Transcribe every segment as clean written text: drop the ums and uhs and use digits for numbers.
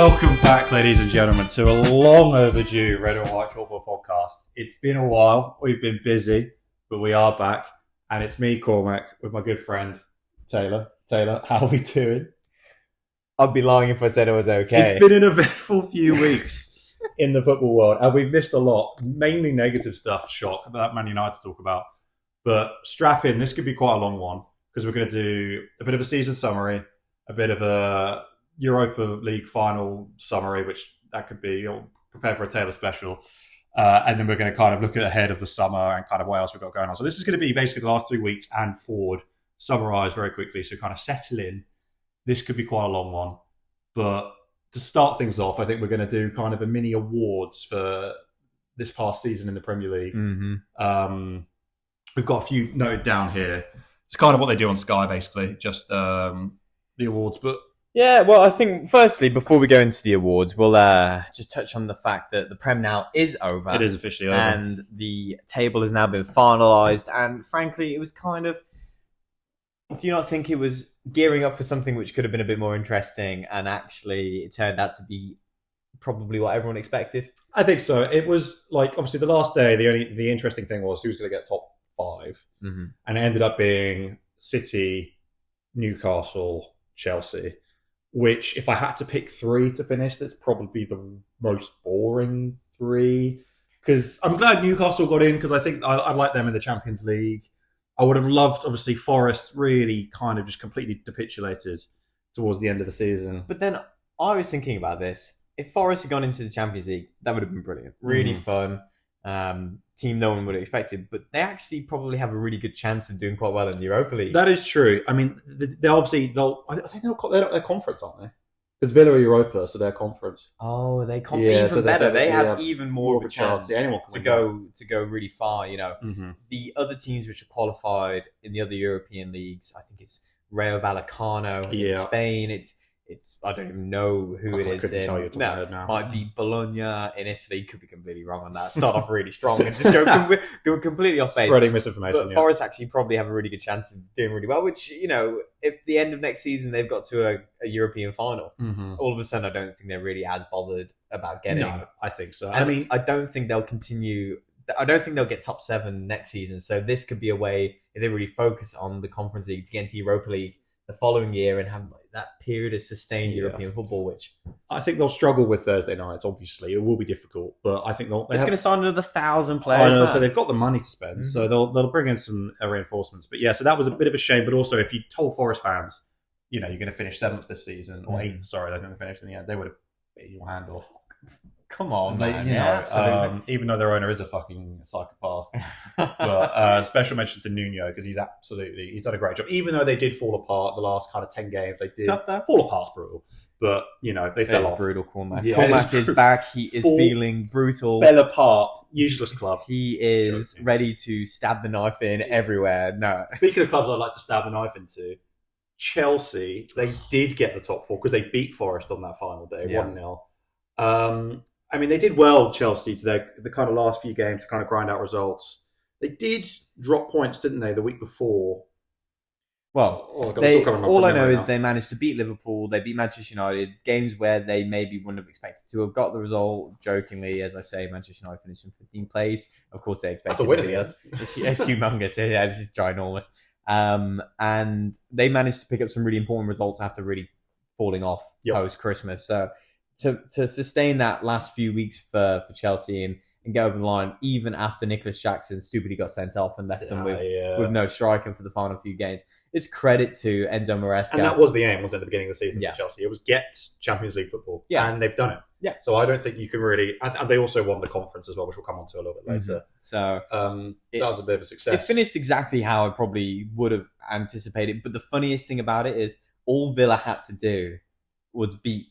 Welcome back, ladies and gentlemen, to a long overdue Red and White Football podcast. It's been a while. We've been busy, but we are back. And it's me, Cormac, with my good friend, Taylor. Taylor, how are we doing? I'd be lying if I said I was okay. It's been an eventful few weeks in the football world, and we've missed a lot. Mainly negative stuff, shock, about Man United to talk about. But strap in, this could be quite a long one, because we're going to do a bit of a season summary, a bit of a Europa League final summary, which that could be, prepare for a Taylor special. And then we're going to kind of look ahead of the summer and kind of what else we've got going on. So this is going to be basically the last 3 weeks and forward, summarised very quickly. So kind of settle in. This could be quite a long one. But to start things off, I think we're going to do kind of a mini awards for this past season in the Premier League. Mm-hmm. We've got a few noted down here. It's kind of what they do on Sky, basically, just the awards. But Yeah, well, I think firstly, before we go into the awards, we'll just touch on the fact that the Prem now is over. it is officially over. And the table has now been finalised. And frankly, it was kind of... Do you not think it was gearing up for something which could have been a bit more interesting, and actually it turned out to be probably what everyone expected? I think so. It was like, obviously, the last day, the interesting thing was who's going to get top 5. Mm-hmm. And it ended up being City, Newcastle, Chelsea, which if I had to pick 3 to finish, that's probably the most boring 3. Because I'm glad Newcastle got in, because I think I like them in the Champions League. I would have loved, obviously, Forest really kind of just completely capitulated towards the end of the season. But then I was thinking about this. If Forest had gone into the Champions League, that would have been brilliant. Really fun. Team no one would have expected. But they actually probably have a really good chance of doing quite well in the Europa League. That is true. I mean, they obviously, I think they're their conference, aren't they? Because Villa are Europa, so they're conference. Oh, they can't Yeah, even so better. They yeah, have even more of a chance Anyone can to go really far. You know, Mm-hmm. the other teams which are qualified in the other European leagues, I think it's Rayo Vallecano in Yeah. Spain. It's I don't even know who it I is. couldn't tell you off the top of my No, head now. might be Bologna in Italy. Could be completely wrong on that. Start off really strong and just go completely off base. Spreading misinformation. But Forest actually probably have a really good chance of doing really well, which, you know, if the end of next season they've got to a European final, Mm-hmm. all of a sudden I don't think they're really as bothered about getting. No, I think so. And I mean, I don't think they'll continue. I don't think they'll get top 7 next season. So this could be a way, if they really focus on the Conference League, to get into Europa League the following year and have like that period of sustained European football, which I think they'll struggle with Thursday nights. Obviously, it will be difficult, but I think they're going to sign another 1,000 players. I know, man. so they've got the money to spend, so they'll bring in some reinforcements. But yeah, so that was a bit of a shame. But also, if you told Forest fans, you know, you're going to finish 7th this season or 8th, sorry, they're going to finish in the end, they would have bitten your hand off. Come on, man. You know, absolutely. even though their owner is a fucking psychopath. But special mention to Nuno, because he's done a great job. Even though they did fall apart the last kind of 10 games, they did Tough though. fall apart's brutal. But, you know, they fell off. Brutal Cormac. Yeah, Cormac it's is back. He is feeling brutal. Fell apart. Useless club. He is Joking. ready to stab the knife in everywhere. No. Speaking of clubs I'd like to stab a knife into, Chelsea, they did get the top 4 because they beat Forest on that final day, Yeah. 1-0. I mean, they did well, Chelsea, to the kind of last few games to kind of grind out results. They did drop points, didn't they, the week before? Well, Oh, God, I'm still coming up all from I know memory is now. they managed to beat Liverpool. They beat Manchester United. Games where they maybe wouldn't have expected to have got the result. Jokingly, as I say, Manchester United finished in 15th place. Of course, they expected That's a win, to be isn't us. It's humongous. It's ginormous. And they managed to pick up some really important results after really falling off post-Christmas. So to sustain that last few weeks for Chelsea and get over the line, even after Nicholas Jackson stupidly got sent off and left them with no striker for the final few games, it's credit to Enzo Maresca. And that was the aim, wasn't it, at the beginning of the season Yeah. for Chelsea? It was get Champions League football. Yeah. And they've done it. Yeah. So I don't think you can really... And they also won the conference as well, which we'll come on to a little bit later. So that was a bit of a success. it finished exactly how I probably would have anticipated. But the funniest thing about it is all Villa had to do was beat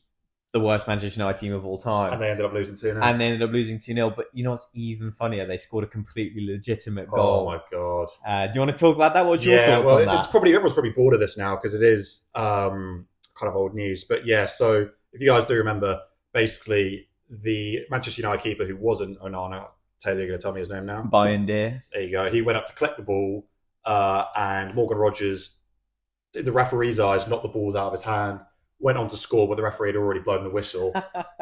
the worst Manchester United team of all time. And they ended up losing 2-0. And they ended up losing 2-0. But you know what's even funnier? They scored a completely legitimate goal. Oh my God. Do you want to talk about that? What's your thoughts on that? Everyone's probably bored of this now because it is kind of old news. But yeah, so if you guys do remember, basically the Manchester United keeper who wasn't Onana, Taylor, you're going to tell me his name now? Bayern Deer. There you go. He went up to collect the ball and Morgan Rogers, in the referee's eyes, knocked the balls out of his hand. went on to score, but the referee had already blown the whistle.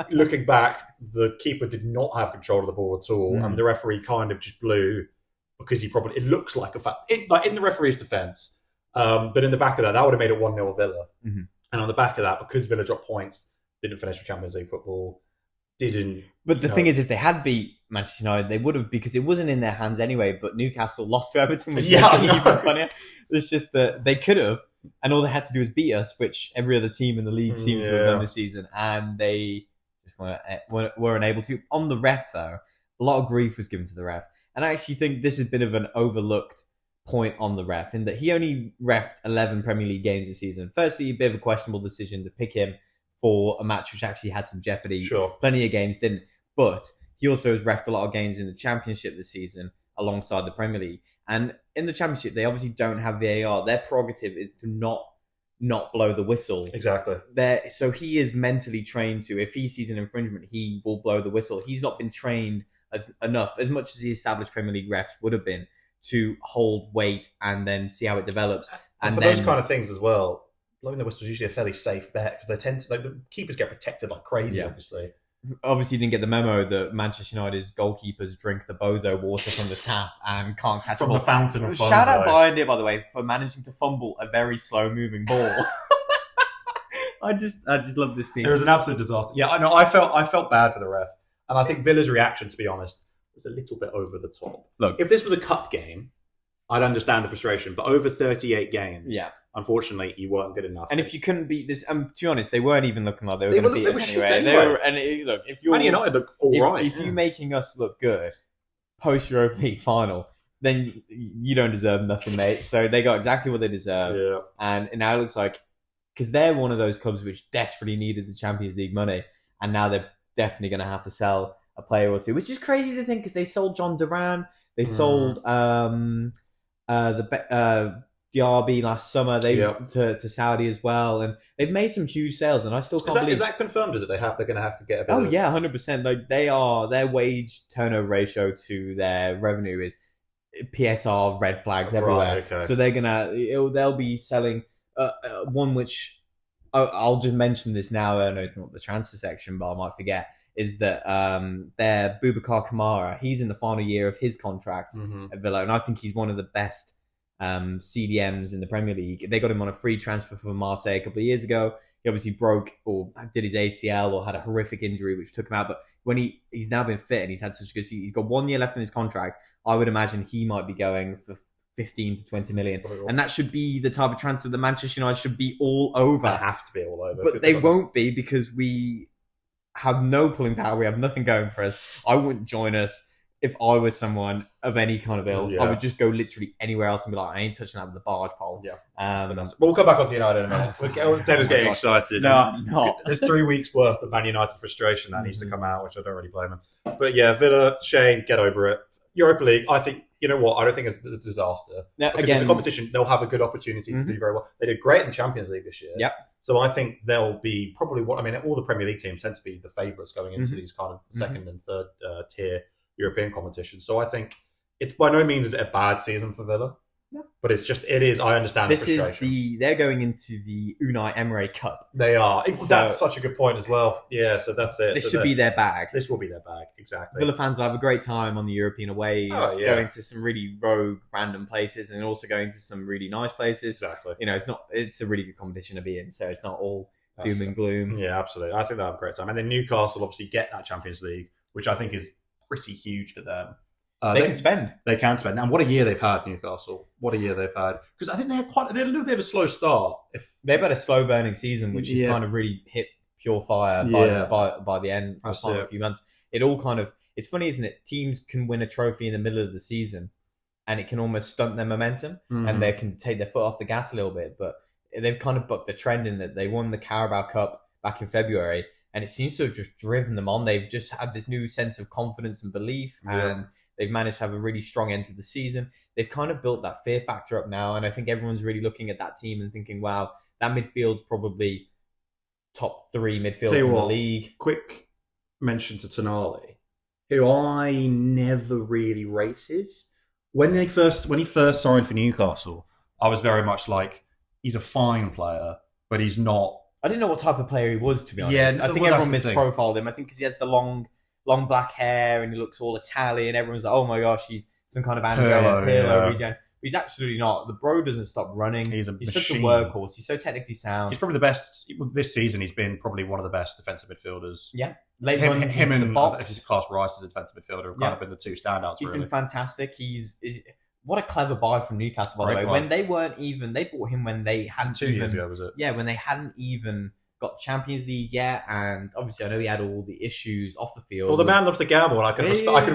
Looking back, the keeper did not have control of the ball at all, and the referee kind of just blew because it looks like a foul. Like in the referee's defence, but in the back of that would have made it 1-0 Villa. Mm-hmm. And on the back of that, because Villa dropped points, didn't finish with Champions League football, didn't. But the thing is, if they had beat Manchester United, they would have, because it wasn't in their hands anyway. But Newcastle lost to Everton, which makes it even funnier. It's just that they could have, and all they had to do was beat us, which every other team in the league seems to have done this season, and they just weren't able to. On the ref, though, a lot of grief was given to the ref, and I actually think this is a bit of an overlooked point on the ref, in that he only reffed 11 Premier League games this season. Firstly, a bit of a questionable decision to pick him for a match which actually had some jeopardy. Sure. Plenty of games didn't. But he also has reffed a lot of games in the Championship this season alongside the Premier League. And in the Championship, they obviously don't have VAR. Their prerogative is to not blow the whistle. Exactly. So he is mentally trained to, if he sees an infringement, he will blow the whistle. He's not been trained enough, as much as the established Premier League refs would have been, to hold weight and then see how it develops. And for those kind of things as well, blowing the whistle is usually a fairly safe bet, because they tend to, like, the keepers get protected like crazy, obviously. Obviously, you didn't get the memo that Manchester United's goalkeepers drink the bozo water from the tap and can't catch from a ball. The fountain of Bozo. Shout out behind it, by the way, for managing to fumble a very slow-moving ball. I just love this team. It was an absolute disaster. Yeah, I know. I felt bad for the ref, and I think Villa's reaction, to be honest, was a little bit over the top. Look, if this was a cup game, I'd understand the frustration, but over 38 games, unfortunately, you weren't good enough. And if you couldn't beat this, to be honest, they weren't even looking like they were going to beat us anyway. Look, if you're Man United look all right. If you're making us look good post Europa League final, then you don't deserve nothing, mate. So they got exactly what they deserve, and now it looks like, because they're one of those clubs which desperately needed the Champions League money, and now they're definitely going to have to sell a player or two, which is crazy to think, because they sold John Duran, they sold Diaby last summer, to Saudi as well, and they've made some huge sales, and I still can't believe. Is that confirmed? Is it they're going to have to get a bit? Oh yeah, 100%. Like, their wage turnover ratio to their revenue is PSR red flags everywhere. Right, okay. So they'll be selling one which I'll just mention this now. I know it's not the transfer section, but I might forget. Is that their Boubacar Kamara? He's in the final year of his contract at Villa, and I think he's one of the best CDMs in the Premier League. They got him on a free transfer from Marseille a couple of years ago. He obviously broke or did his ACL or had a horrific injury which took him out. But when he's now been fit and he's had such a good season, he's got 1 year left in his contract. I would imagine he might be going for 15 to 20 million. And that should be the type of transfer that Manchester United should be all over. They have to be all over. But they won't be, because we have no pulling power. We have nothing going for us. I wouldn't join us if I was someone of any kind of ilk. I would just go literally anywhere else and be like, I ain't touching that with a barge pole. We'll come back onto United in a minute. Taylor's getting excited. No, I'm not. There's 3 weeks worth of Man United frustration that needs to come out, which I don't really blame him. But yeah, Villa, Shane, get over it. Europa League, I think, you know what? I don't think it's a disaster. Now, because it's a competition, they'll have a good opportunity to do very well. They did great in the Champions League this year. Yep. So I think they'll be probably all the Premier League teams tend to be the favourites going into these kind of second and third tier European competitions. So I think it's by no means is it a bad season for Villa. No. But it is. I understand the frustration. They're going into the Unai Emery Cup. They are. That's such a good point as well. Yeah, so that's it. This should be their bag. This will be their bag, exactly. Villa fans will have a great time on the European aways, going to some really rogue, random places, and also going to some really nice places. Exactly. You know, it's a really good competition to be in, so it's not all doom and gloom. Yeah, absolutely. I think they'll have a great time. And then Newcastle obviously get that Champions League, which I think is pretty huge for them. They can spend. They can spend. And what a year they've had, Newcastle. What a year they've had. Because I think they had a little bit of a slow start. They've had a slow burning season, which has kind of really hit pure fire by the end of a few months. It all kind of, it's funny, isn't it? Teams can win a trophy in the middle of the season and it can almost stunt their momentum and they can take their foot off the gas a little bit. But they've kind of bucked the trend in that they won the Carabao Cup back in February and it seems to have just driven them on. They've just had this new sense of confidence and belief and they've managed to have a really strong end to the season. They've kind of built that fear factor up now, and I think everyone's really looking at that team and thinking, wow, that midfield's probably top 3 midfielders in the league. Quick mention to Tonali, who I never really rated. When he first signed for Newcastle, I was very much like, he's a fine player, but he's not I didn't know what type of player he was, to be honest. Yeah, I think well, everyone that's the thing. misprofiled him. I think because he has the long black hair and he looks all Italian. Everyone's like, oh my gosh, he's some kind of Andrea Pirlo yeah. regen. But he's absolutely not. The bro doesn't stop running. He's such a machine. workhorse. He's so technically sound. He's probably the best this season. He's been probably one of the best defensive midfielders. Yeah. Him and Class Rice as a defensive midfielder have kind of been the two standouts. He's really been fantastic. What a clever buy from Newcastle, by the way. When they bought him when they hadn't 2 years ago, was it? Yeah, when they hadn't even got Champions League yet, and obviously I know he had all the issues off the field. Well, the man loves to gamble, and I can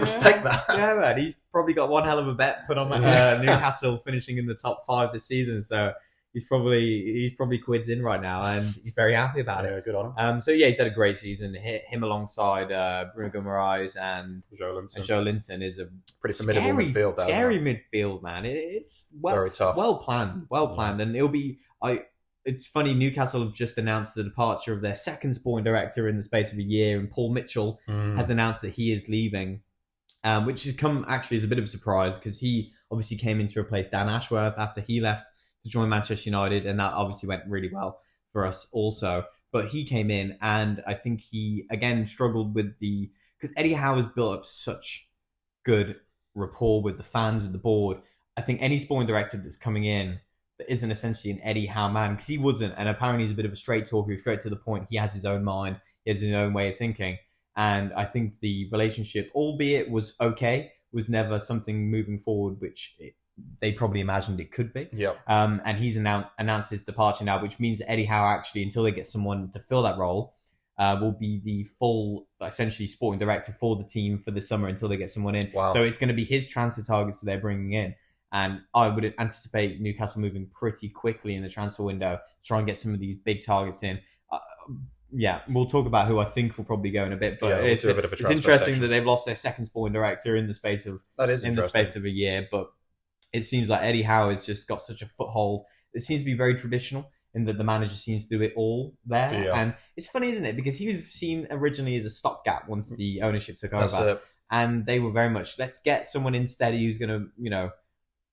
respect that. Yeah, man, he's probably got one hell of a bet put on Newcastle finishing in the top 5 this season. So he's probably quids in right now, and he's very happy about it. Yeah, good on him. So yeah, he's had a great season. Him alongside Bruno Guimaraes and Joe Linton is a pretty formidable midfield. Scary midfield, man. It's very tough, well planned, and it'll be. It's funny. Newcastle have just announced the departure of their second sporting director in the space of a year, and Paul Mitchell has announced that he is leaving, which has come actually as a bit of a surprise because he obviously came in to replace Dan Ashworth after he left to join Manchester United, and that obviously went really well for us also. But he came in, and I think he again struggled with because Eddie Howe has built up such good rapport with the fans, with the board. I think any sporting director that's coming in that isn't essentially an Eddie Howe man, because he wasn't, and apparently he's a bit of a straight talker, straight to the point. He has his own mind, he has his own way of thinking, and I think the relationship, albeit was okay, was never something moving forward which they probably imagined it could be. Yeah. And he's announced his departure now, which means that Eddie Howe actually, until they get someone to fill that role, will be the full, essentially, sporting director for the team for the summer until they get someone in. Wow. So it's going to be his transfer targets that they're bringing in. And I would anticipate Newcastle moving pretty quickly in the transfer window to try and get some of these big targets in. Yeah, we'll talk about who I think will probably go in a bit, but it's interesting section. That they've lost their second sporting director in the space of a year. But it seems like Eddie Howe has just got such a foothold. It seems to be very traditional in that the manager seems to do it all there. Yeah. And it's funny, isn't it? Because he was seen originally as a stopgap once the ownership took over. And they were very much, let's get someone in steady who's going to,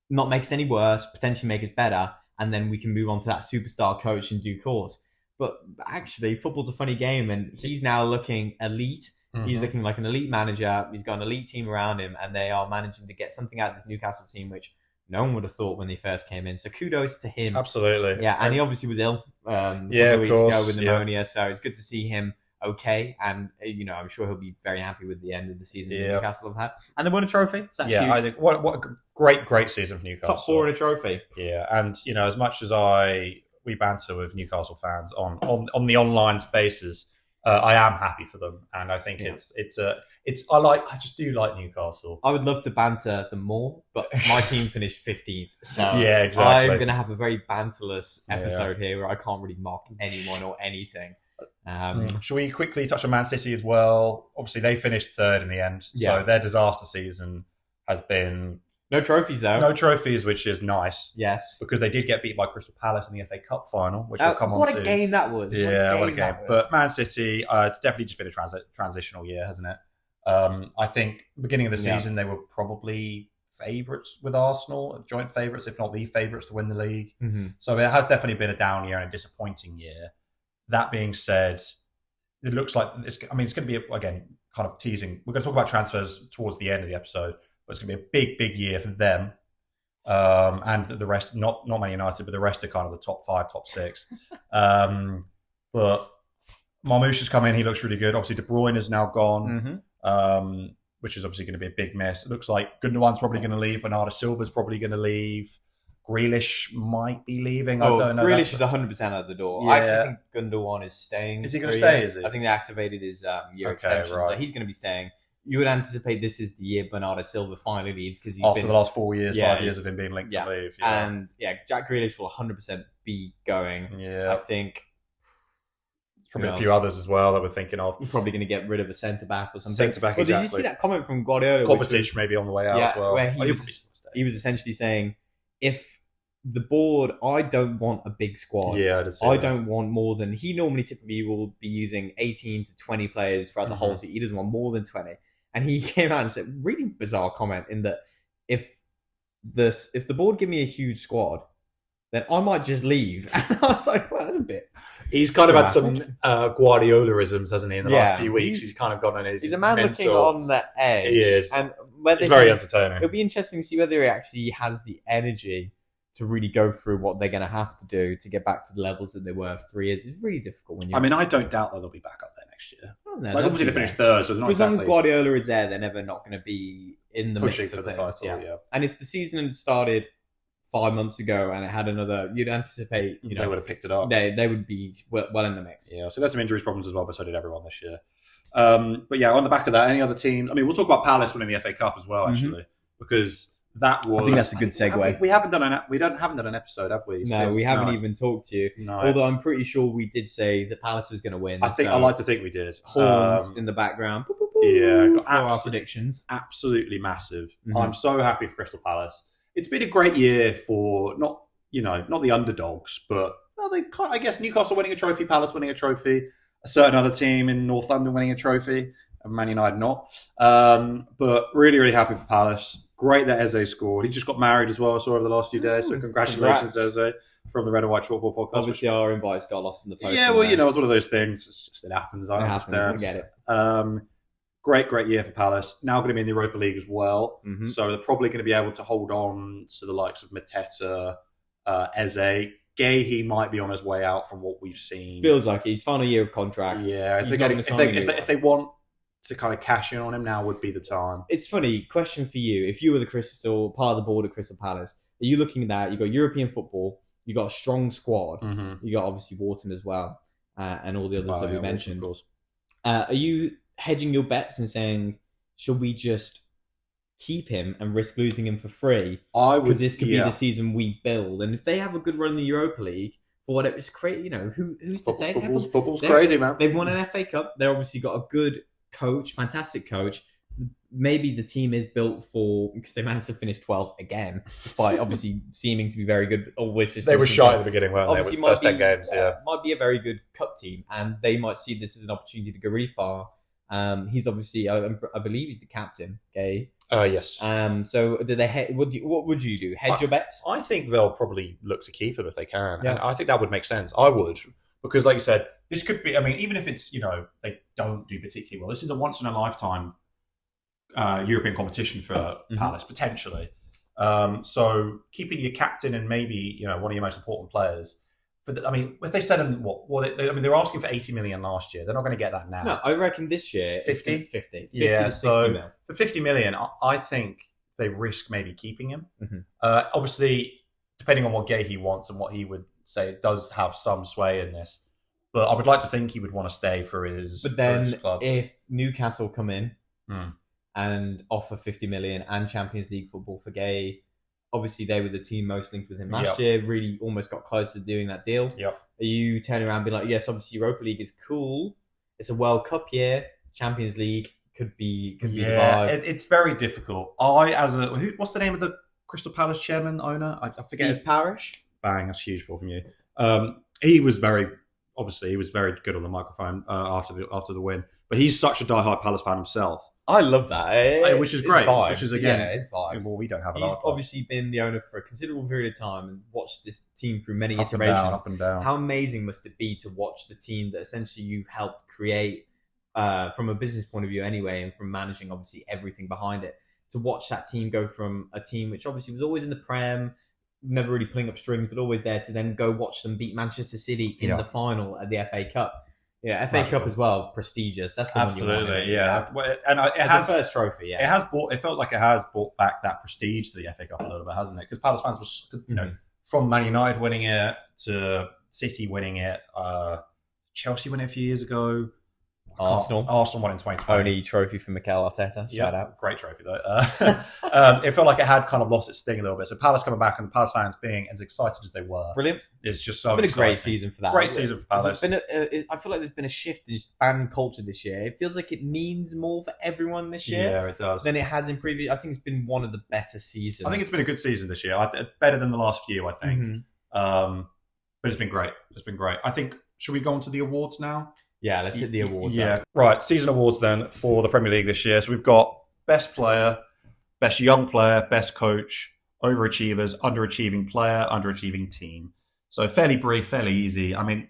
not make us any worse, potentially make us better, and then we can move on to that superstar coach in due course. But actually, football's a funny game, and he's now looking elite. Mm-hmm. He's looking like an elite manager. He's got an elite team around him, and they are managing to get something out of this Newcastle team, which no one would have thought when they first came in. So kudos to him. Absolutely. Yeah, and he obviously was ill a couple weeks ago with pneumonia, so it's good to see him okay, and I'm sure he'll be very happy with the end of the season Newcastle have had, and they won a trophy. So that's huge. I think what a great season for Newcastle. Top 4 in a trophy. Yeah, and as much as we banter with Newcastle fans on the online spaces, I am happy for them, and I think I just do like Newcastle. I would love to banter them more, but my team finished 15th, so yeah, exactly. I'm going to have a very banterless episode here where I can't really mock anyone or anything. Shall we quickly touch on Man City as well? Obviously, they finished 3rd in the end, so their disaster season has been no trophies though. No trophies, which is nice. Yes, because they did get beat by Crystal Palace in the FA Cup final, which will come on. What a game that was! Yeah, what a game! But Man City, it's definitely just been a transitional year, hasn't it? I think beginning of the season they were probably favourites with Arsenal, joint favourites, if not the favourites to win the league. Mm-hmm. So it has definitely been a down year and a disappointing year. That being said, it looks like it's going to be, again, kind of teasing. We're going to talk about transfers towards the end of the episode, but it's going to be a big year for them. And the rest, not Man United, but the rest are kind of the top 5, top 6. But Marmoush has come in. He looks really good. Obviously, De Bruyne is now gone, which is obviously going to be a big mess. It looks like Gundogan's probably going to leave. Bernardo Silva's probably going to leave. Grealish might be leaving. I don't know. Grealish is 100% out of the door. Yeah. I actually think Gundogan is staying. Is he going to stay? Is he? I think they activated his year extension, so he's going to be staying. You would anticipate this is the year Bernardo Silva finally leaves because after the last 4 years, 5 years of him being linked to leave. Yeah. And Jack Grealish will 100% be going. Yeah, I think. Probably a few others as well that we're thinking of. You're probably going to get rid of a centre back or something. Centre back, exactly. Did you see that comment from Guardiola? Kovacic maybe on the way out as well. Where he was essentially saying, if the board, I don't want a big squad. Yeah, I don't want more than... He normally typically will be using 18 to 20 players throughout the whole season. He doesn't want more than 20. And he came out and said, really bizarre comment in that if the board give me a huge squad, then I might just leave. And I was like, well, that's a bit. He's kind of had dramatic. some Guardiola-isms, hasn't he, in the last few weeks? He's kind of gone on his He's a man mental... looking on the edge. He is. And whether it's very entertaining. It'll be interesting to see whether he actually has the energy to really go through what they're going to have to do to get back to the levels that they were 3 years. It's really difficult when you. I mean, I don't doubt that they'll be back up there next year. Oh, no, obviously they finished third, so as long as Guardiola is there, they're never not going to be in the pushing mix for of the things. title. Yeah. And if the season had started 5 months ago and it had another, you'd anticipate they would have picked it up. They would be well in the mix. Yeah, so there's some injuries problems as well, but so did everyone this year. But yeah, on the back of that, any other teams? I mean, we'll talk about Palace winning the FA Cup as well, actually, because that was. I think that's a good segue. We haven't done an episode, have we? No, we haven't even talked to you. No. Although I'm pretty sure we did say that Palace was going to win. I like to think we did. Horns in the background. Yeah, for our predictions. Absolutely massive. Mm-hmm. I'm so happy for Crystal Palace. It's been a great year for not the underdogs, but I guess Newcastle winning a trophy, Palace winning a trophy, a certain other team in North London winning a trophy, and Man United not. But really, really happy for Palace. Great that Eze scored. He just got married as well, I saw over the last few days. So congratulations, Congrats. Eze, from the Red and White Football Podcast. Obviously, our invites got lost in the post. Yeah, well, it's one of those things. It happens. I understand. I get it. Great year for Palace. Now going to be in the Europa League as well. Mm-hmm. So they're probably going to be able to hold on to the likes of Mateta, Eze. Gay, might be on his way out from what we've seen. Feels like he's final year of contract. Yeah, if they want to kind of cash in on him, now would be the time. It's funny. Question for you. If you were part of the board at Crystal Palace, are you looking at that? You've got European football. You've got a strong squad. Mm-hmm. You've got obviously Wharton as well. And all the others that we mentioned. Of course. Are you hedging your bets and saying, should we just keep him and risk losing him for free? Because this could be the season we build. And if they have a good run in the Europa League, for whatever, it's crazy. Who's to say? Football's crazy, man. They've won an FA Cup. They've obviously got a good coach, fantastic coach. Maybe the team is built because they managed to finish 12th again, despite obviously seeming to be very good. They were shy at the beginning, weren't they? With the first 10 games, might be a very good cup team, and they might see this as an opportunity to go really far. He's obviously, I believe, he's the captain. Gay. Yes. So did they? What would you do? Hedge your bets? I think they'll probably look to keep him if they can, yeah. and I think that would make sense. I would, because like you said, this could be. I mean, even if it's they don't do particularly well, this is a once in a lifetime European competition for Palace potentially. So keeping your captain and maybe one of your most important players. If they said they're asking for 80 million last year. They're not going to get that now. No, I reckon this year 50. 50 Yeah, to 60 so mil. For 50 million, I think they risk maybe keeping him. Mm-hmm. Obviously, depending on what Gahey wants and what he would say, it does have some sway in this. But I would like to think he would want to stay for his. But then, club. If Newcastle come in and offer 50 million and Champions League football for Gay. Obviously, they were the team most linked with him last year. Really, almost got close to doing that deal. Yep. Are you turning around and being like, yes, obviously Europa League is cool. It's a World Cup year. Champions League could be the vibe. It's very difficult. What's the name of the Crystal Palace chairman owner? I forget. Steve Parish. Bang! That's huge from you. He was very good on the microphone after the win. But he's such a diehard Palace fan himself. I love that. Which is great. Vibes. Which is, again, it's vibes. Well, we don't have. He's obviously been the owner for a considerable period of time and watched this team through many iterations. Up and down. How amazing must it be to watch the team that essentially you've helped create from a business point of view anyway, and from managing obviously everything behind it, to watch that team go from a team which obviously was always in the Prem, never really pulling up strings, but always there, to then go watch them beat Manchester City in the final at the FA Cup. Yeah, FA Cup as well, prestigious. That's the absolutely one you want. Yeah. And it has a first trophy. Yeah, it has bought. It felt like it has brought back that prestige to the FA Cup a little bit, hasn't it? Because Palace fans were, from Man United winning it to City winning it, Chelsea won it a few years ago. Arsenal won in 2020. Only trophy for Mikel Arteta. Shout out. Great trophy though. It felt like it had kind of lost its sting a little bit. So Palace coming back and the Palace fans being as excited as they were. Brilliant. It's just so It's been exciting. a great season for that. Great season for Palace. I feel like there's been a shift in fan culture this year. It feels like it means more for everyone this year. Yeah, it does. Than it has in previous. I think it's been one of the better seasons. I think it's been a good season this year. Better than the last few, I think. But it's been great. It's been great. I think, should we go on to the awards now? Yeah, let's hit the awards. Yeah, right. Season awards then for the Premier League this year. So we've got best player, best young player, best coach, overachievers, underachieving player, underachieving team. So fairly brief, fairly easy. I mean,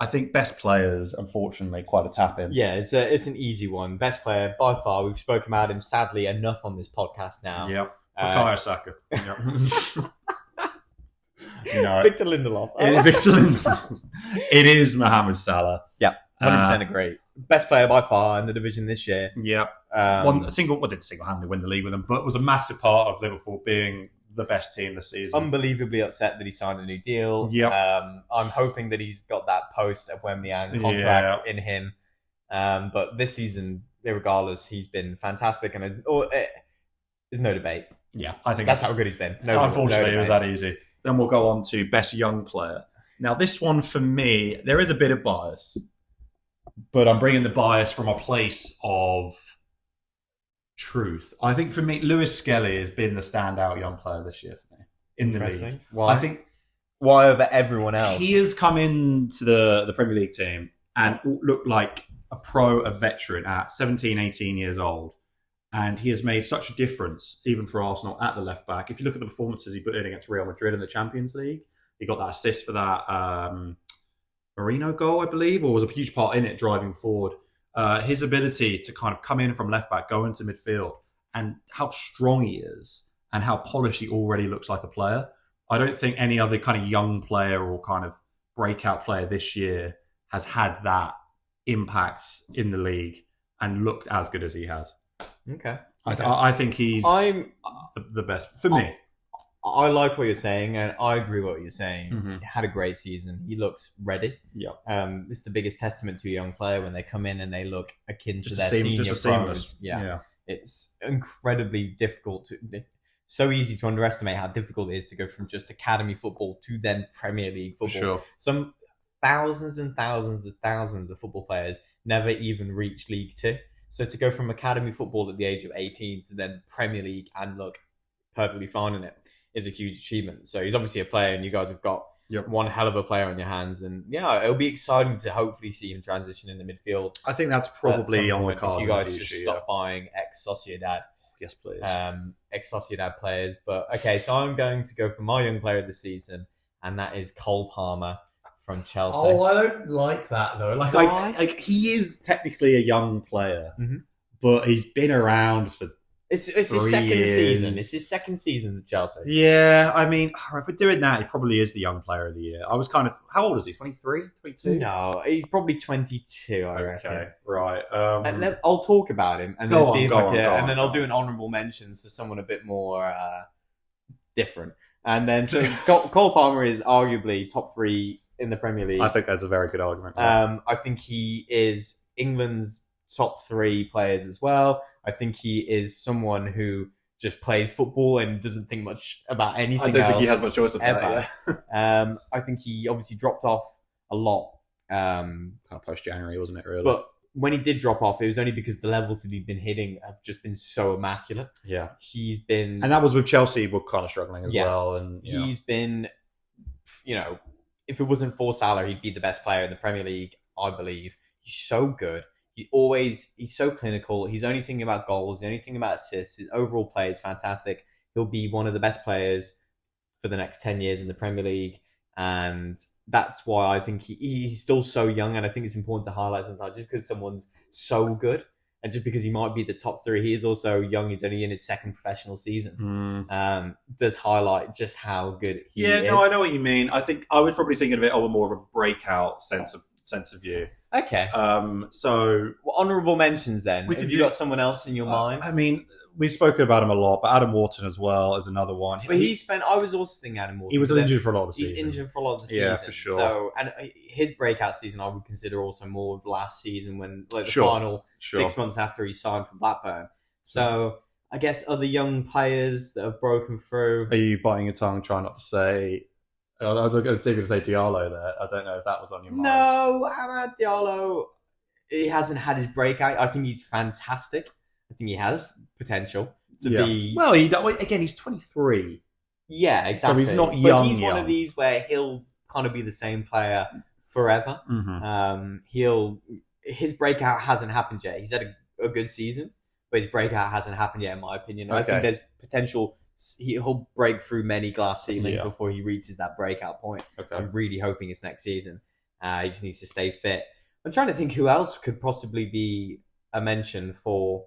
I think best players, unfortunately, quite a tap in. Yeah, it's an easy one. Best player by far. We've spoken about him sadly enough on this podcast now. Yep. Bukayo Saka. Yep. Victor Lindelof. Victor Lindelof. It is Mohamed Salah. Yeah, 100% agree. Best player by far in the division this year. Yep. Didn't single-handedly win the league with them, but was a massive part of Liverpool being the best team this season. Unbelievably upset that he signed a new deal. Yep. I'm hoping that he's got that post at Wembley contract in him. But this season, regardless, he's been fantastic, and there's no debate. Yeah, I think that's how good he's been. Unfortunately, it was that easy. Then we'll go on to best young player. Now, this one for me, there is a bit of bias, but I'm bringing the bias from a place of truth. I think for me, Lewis Skelly has been the standout young player this year for me in the league. Why? I think why over everyone else? He has come into the Premier League team and looked like a pro, a veteran at 17, 18 years old. And he has made such a difference, even for Arsenal, at the left back. If you look at the performances he put in against Real Madrid in the Champions League, he got that assist for that Marino goal, I believe, or was a huge part in it, driving forward. His ability to kind of come in from left back, go into midfield, and how strong he is, and how polished he already looks like a player. I don't think any other kind of young player or kind of breakout player this year has had that impact in the league and looked as good as he has. Okay. I think he's the best for me. I like what you're saying, and I agree with what you're saying. Mm-hmm. He had a great season. He looks ready. Yeah. It's the biggest testament to a young player when they come in and they look akin to their senior pros. Yeah. It's incredibly difficult so easy to underestimate how difficult it is to go from just academy football to then Premier League football. Sure. Some thousands and thousands and thousands of football players never even reach League Two. So to go from academy football at the age of 18 to then Premier League and look perfectly fine in it is a huge achievement. So he's obviously a player, and you guys have got one hell of a player on your hands. And yeah, it'll be exciting to hopefully see him transition in the midfield. I think that's probably on the cards. If you guys just stop buying ex-Sociedad. Yes, please. Ex-Sociedad players. But okay, so I'm going to go for my young player of the season, and that is Cole Palmer from Chelsea. Oh, I don't like that though. Like he is technically a young player, but he's been around for it's his second season. It's his second season at Chelsea. Yeah, I mean, if we're doing that, he probably is the young player of the year. I was kind of, how old is he? 23, 22? No, he's probably 22. I reckon. Okay, right. I'll talk about him and then see if I can, and then I'll do an honourable mentions for someone a bit more different. And then so Cole Palmer is arguably top 3 in the Premier League. I think that's a very good argument. Yeah. I think he is England's top 3 players as well. I think he is someone who just plays football and doesn't think much about anything else. I don't think he has much choice of ever. That, I think he obviously dropped off a lot. Kind of post-January, wasn't it, really? But when he did drop off, it was only because the levels that he'd been hitting have just been so immaculate. Yeah. He's been... And that was with Chelsea, were kind of struggling as well. And he's been, if it wasn't for Salah, he'd be the best player in the Premier League, I believe. He's so good. He's so clinical. He's only thinking about goals. He's only thinking about assists. His overall play is fantastic. He'll be one of the best players for the next 10 years in the Premier League. And that's why I think he's still so young. And I think it's important to highlight sometimes just because someone's so good and just because he might be the top 3, he is also young. He's only in his second professional season. Does highlight just how good he is. Yeah, no, I know what you mean. I think I was probably thinking of it more of a breakout sense of view. Okay. So honourable mentions then. Have you got someone else in your mind? I mean, we've spoken about him a lot, but Adam Wharton as well is another one. But I was also thinking Adam Wharton. He was injured for a lot of the season. He's injured for a lot of the season. Yeah, for sure. So, and his breakout season, I would consider also more of last season when the final 6 months after he signed for Blackburn. So, I guess other young players that have broken through. Are you biting your tongue, trying not to say? I was going to say Diallo there. I don't know if that was on your mind. No, Amad Diallo, he hasn't had his breakout. I think he's fantastic. I think he has potential to be... Well, he's 23. Yeah, exactly. So he's not young. But he's one of these where he'll kind of be the same player forever. His breakout hasn't happened yet. He's had a good season, but his breakout hasn't happened yet, in my opinion. Okay. I think there's potential he'll break through many glass ceilings before he reaches that breakout point. Okay. I'm really hoping it's next season. He just needs to stay fit. I'm trying to think who else could possibly be a mention for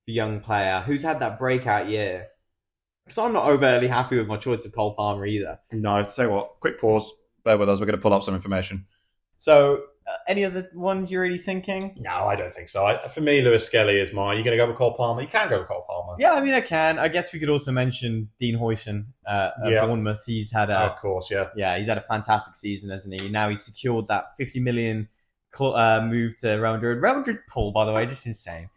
the young player who's had that breakout year. Because I'm not overly happy with my choice of Cole Palmer either. No, to say what, quick pause. Bear with us. We're going to pull up some information. So, any other ones you're really thinking? No, I don't think so. For me, Lewis Skelly is mine. You're going to go with Cole Palmer? You can go with Cole Palmer. Yeah, I mean, I can. I guess we could also mention Dean Huijsen at Bournemouth. He's had of course, yeah. Yeah, he's had a fantastic season, hasn't he? Now he's secured that 50 million move to Real Madrid. Real Madrid pull, by the way, just insane.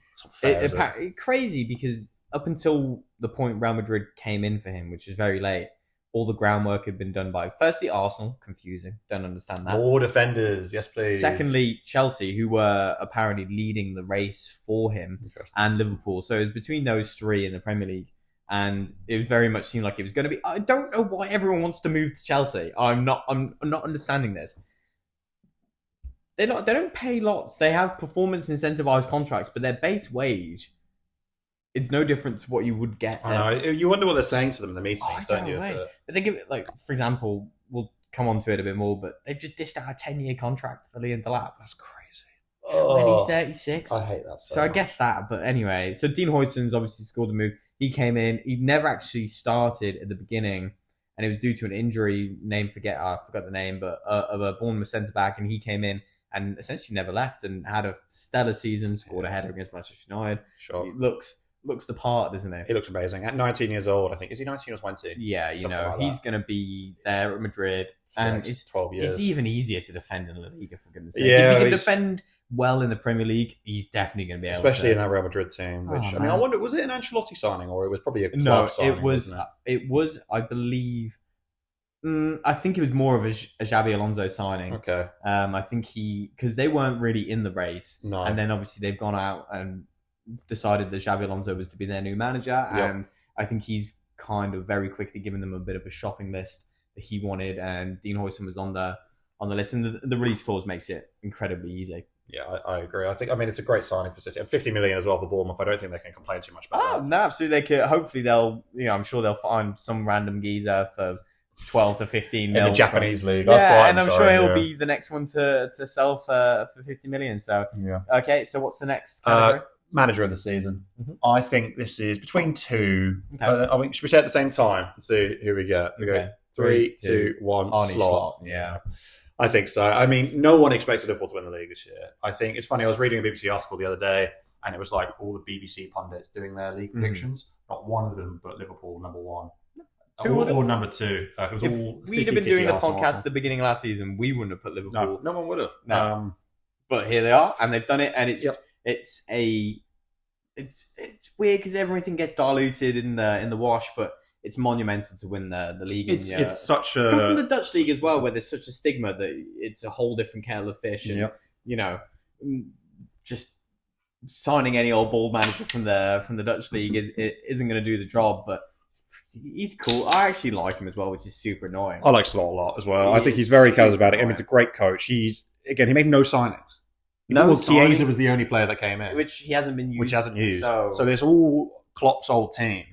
Crazy, because up until the point Real Madrid came in for him, which was very late, all the groundwork had been done by, firstly, Arsenal. Confusing. Don't understand that. More defenders. Yes, please. Secondly, Chelsea, who were apparently leading the race for him, and Liverpool. So it was between those three in the Premier League. And it very much seemed like it was going to be... I don't know why everyone wants to move to Chelsea. I'm not understanding this. They don't pay lots. They have performance incentivized contracts, but their base wage, it's no different to what you would get. I know. You wonder what they're saying to them in the meetings, don't you? But they give it, like, for example, we'll come on to it a bit more, but they've just dished out a 10-year contract for Liam Delap. That's crazy. 2036. I hate that so much. I guess that, but anyway. So Dean Huijsen's obviously scored the move. He came in. He never actually started at the beginning, and it was due to an injury. I forgot the name, but of a Bournemouth centre-back, and he came in and essentially never left and had a stellar season, scored a header against Manchester United. Sure. He looks the part, doesn't he? He looks amazing. At 19 years old, I think. Is he 19 or 20? Yeah, he's going to be there at Madrid. And it's 12 years. It's even easier to defend in La Liga, for goodness sake. Yeah, if he can defend well in the Premier League, he's definitely going to be able especially to. in that Real Madrid team. Which I wonder, was it an Ancelotti signing or it was probably a club no, signing? It was, I believe. I think it was more of a Xabi Alonso signing. Okay. I think because they weren't really in the race, no. And then obviously they've gone out and decided that Xabi Alonso was to be their new manager, and I think he's kind of very quickly given them a bit of a shopping list that he wanted, and Dean Huijsen was on the list, and the release clause makes it incredibly easy. Yeah, I agree. It's a great signing for City, and 50 million as well for Bournemouth. I don't think they can complain too much about that. No, absolutely. They could. Hopefully, I'm sure they'll find some random geezer for 12 to 15 mil in the Japanese league. And I'm sure he'll be the next one to sell for 50 million. So okay, so what's the next category? Manager of the season. Mm-hmm. I think this is between two. Okay. I think should we say at the same time? Let's see who we get. We go 3, 2, 1. Arnie Slot. Yeah. I think so. I mean, no one expected Liverpool to win the league this year. I think it's funny. I was reading a BBC article the other day, and it was like all the BBC pundits doing their league predictions. Not one of them, but Liverpool number one. Or number two. It was all we'd have been doing the podcast at the beginning of last season, we wouldn't have put Liverpool. No one would have. No. But here they are, and they've done it, and it's weird because everything gets diluted in the wash, but it's monumental to win the league. It's such a... It's come from the Dutch league as well, where there's such a stigma that it's a whole different kettle of fish, and just signing any old ball manager from the Dutch league isn't going to do the job, but he's cool. I actually like him as well, which is super annoying. I like Slot a lot as well. I think he's very charismatic. I mean, he's a great coach. He made no signings. Chiesa was the only player that came in, which he hasn't been used, which hasn't used. So there's all Klopp's old team,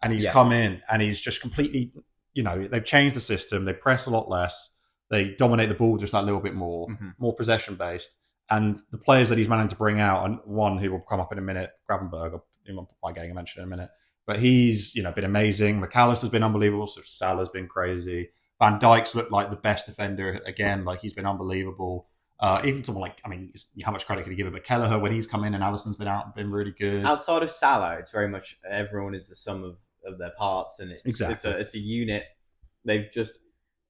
and he's come in and he's just completely. They've changed the system. They press a lot less. They dominate the ball just that little bit more, more possession based. And the players that he's managed to bring out, and one who will come up in a minute, Gravenberg, I'm getting a mention in a minute, but he's been amazing. McAllister's been unbelievable. So Salah's been crazy. Van Dijk's looked like the best defender again. Like he's been unbelievable. Even someone like, how much credit could you give it? But Kelleher, when he's come in and Alisson's been really good. Outside of Salah, it's very much everyone is the sum of their parts, and it's a unit. They've just,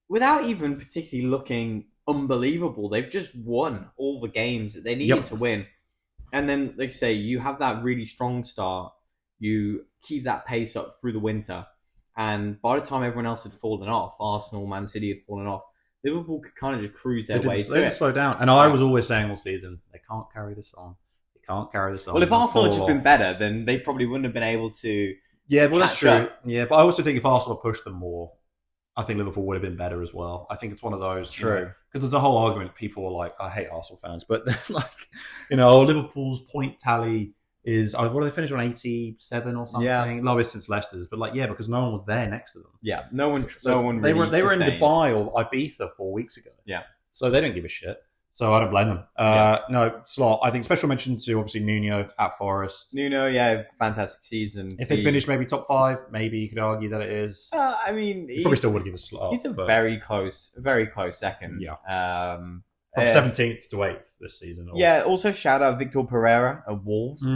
without even particularly looking unbelievable, they've just won all the games that they needed to win. And then, like I say, you have that really strong start. You keep that pace up through the winter, and by the time everyone else had fallen off, Arsenal, Man City had fallen off, Liverpool could kind of just cruise their way through it. They didn't slow down. And I was always saying all season, they can't carry this on. They can't carry this on. Well, if Arsenal had just been better, then they probably wouldn't have been able to. Yeah, well, that's true. Up. Yeah, but I also think if Arsenal had pushed them more, I think Liverpool would have been better as well. I think it's one of those. True. Because there's a whole argument. People are like, I hate Arsenal fans, but like, Liverpool's point tally is what did they finish on 87 or something? Yeah. Lowest since Leicester's, but because no one was there next to them. Yeah, no one. They Really were in sustained. Dubai or Ibiza 4 weeks ago. Yeah. So they don't give a shit. So I don't blame them. No, Slot. I think special mention to obviously Nuno at Forest. Nuno, fantastic season. If they finish maybe top 5, maybe you could argue that it is. I mean, you probably still would give a Slot. He's a very close second. Yeah. From 17th to 8th this season. Yeah. Also, shout out Victor Pereira at Wolves,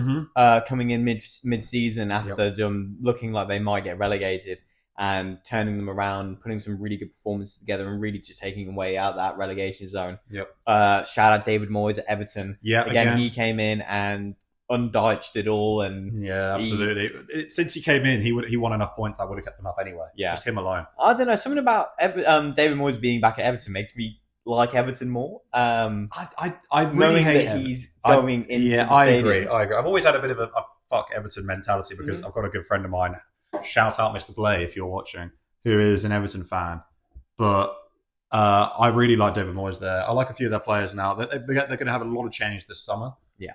coming in mid season after them looking like they might get relegated. And turning them around, putting some really good performances together, and really just taking away out that relegation zone. Yep. Shout out David Moyes at Everton. Yeah. Again, he came in and unditched it all, and absolutely. Since he came in, he won enough points that would have kept them up anyway. Yeah, just him alone. I don't know. Something about David Moyes being back at Everton makes me like Everton more. I really hate that he's going into the stadium. I agree. I've always had a bit of a fuck Everton mentality because I've got a good friend of mine. Shout out Mr. Blay if you're watching, who is an Everton fan. But I really like David Moyes there. I like a few of their players now. They're going to have a lot of change this summer. Yeah.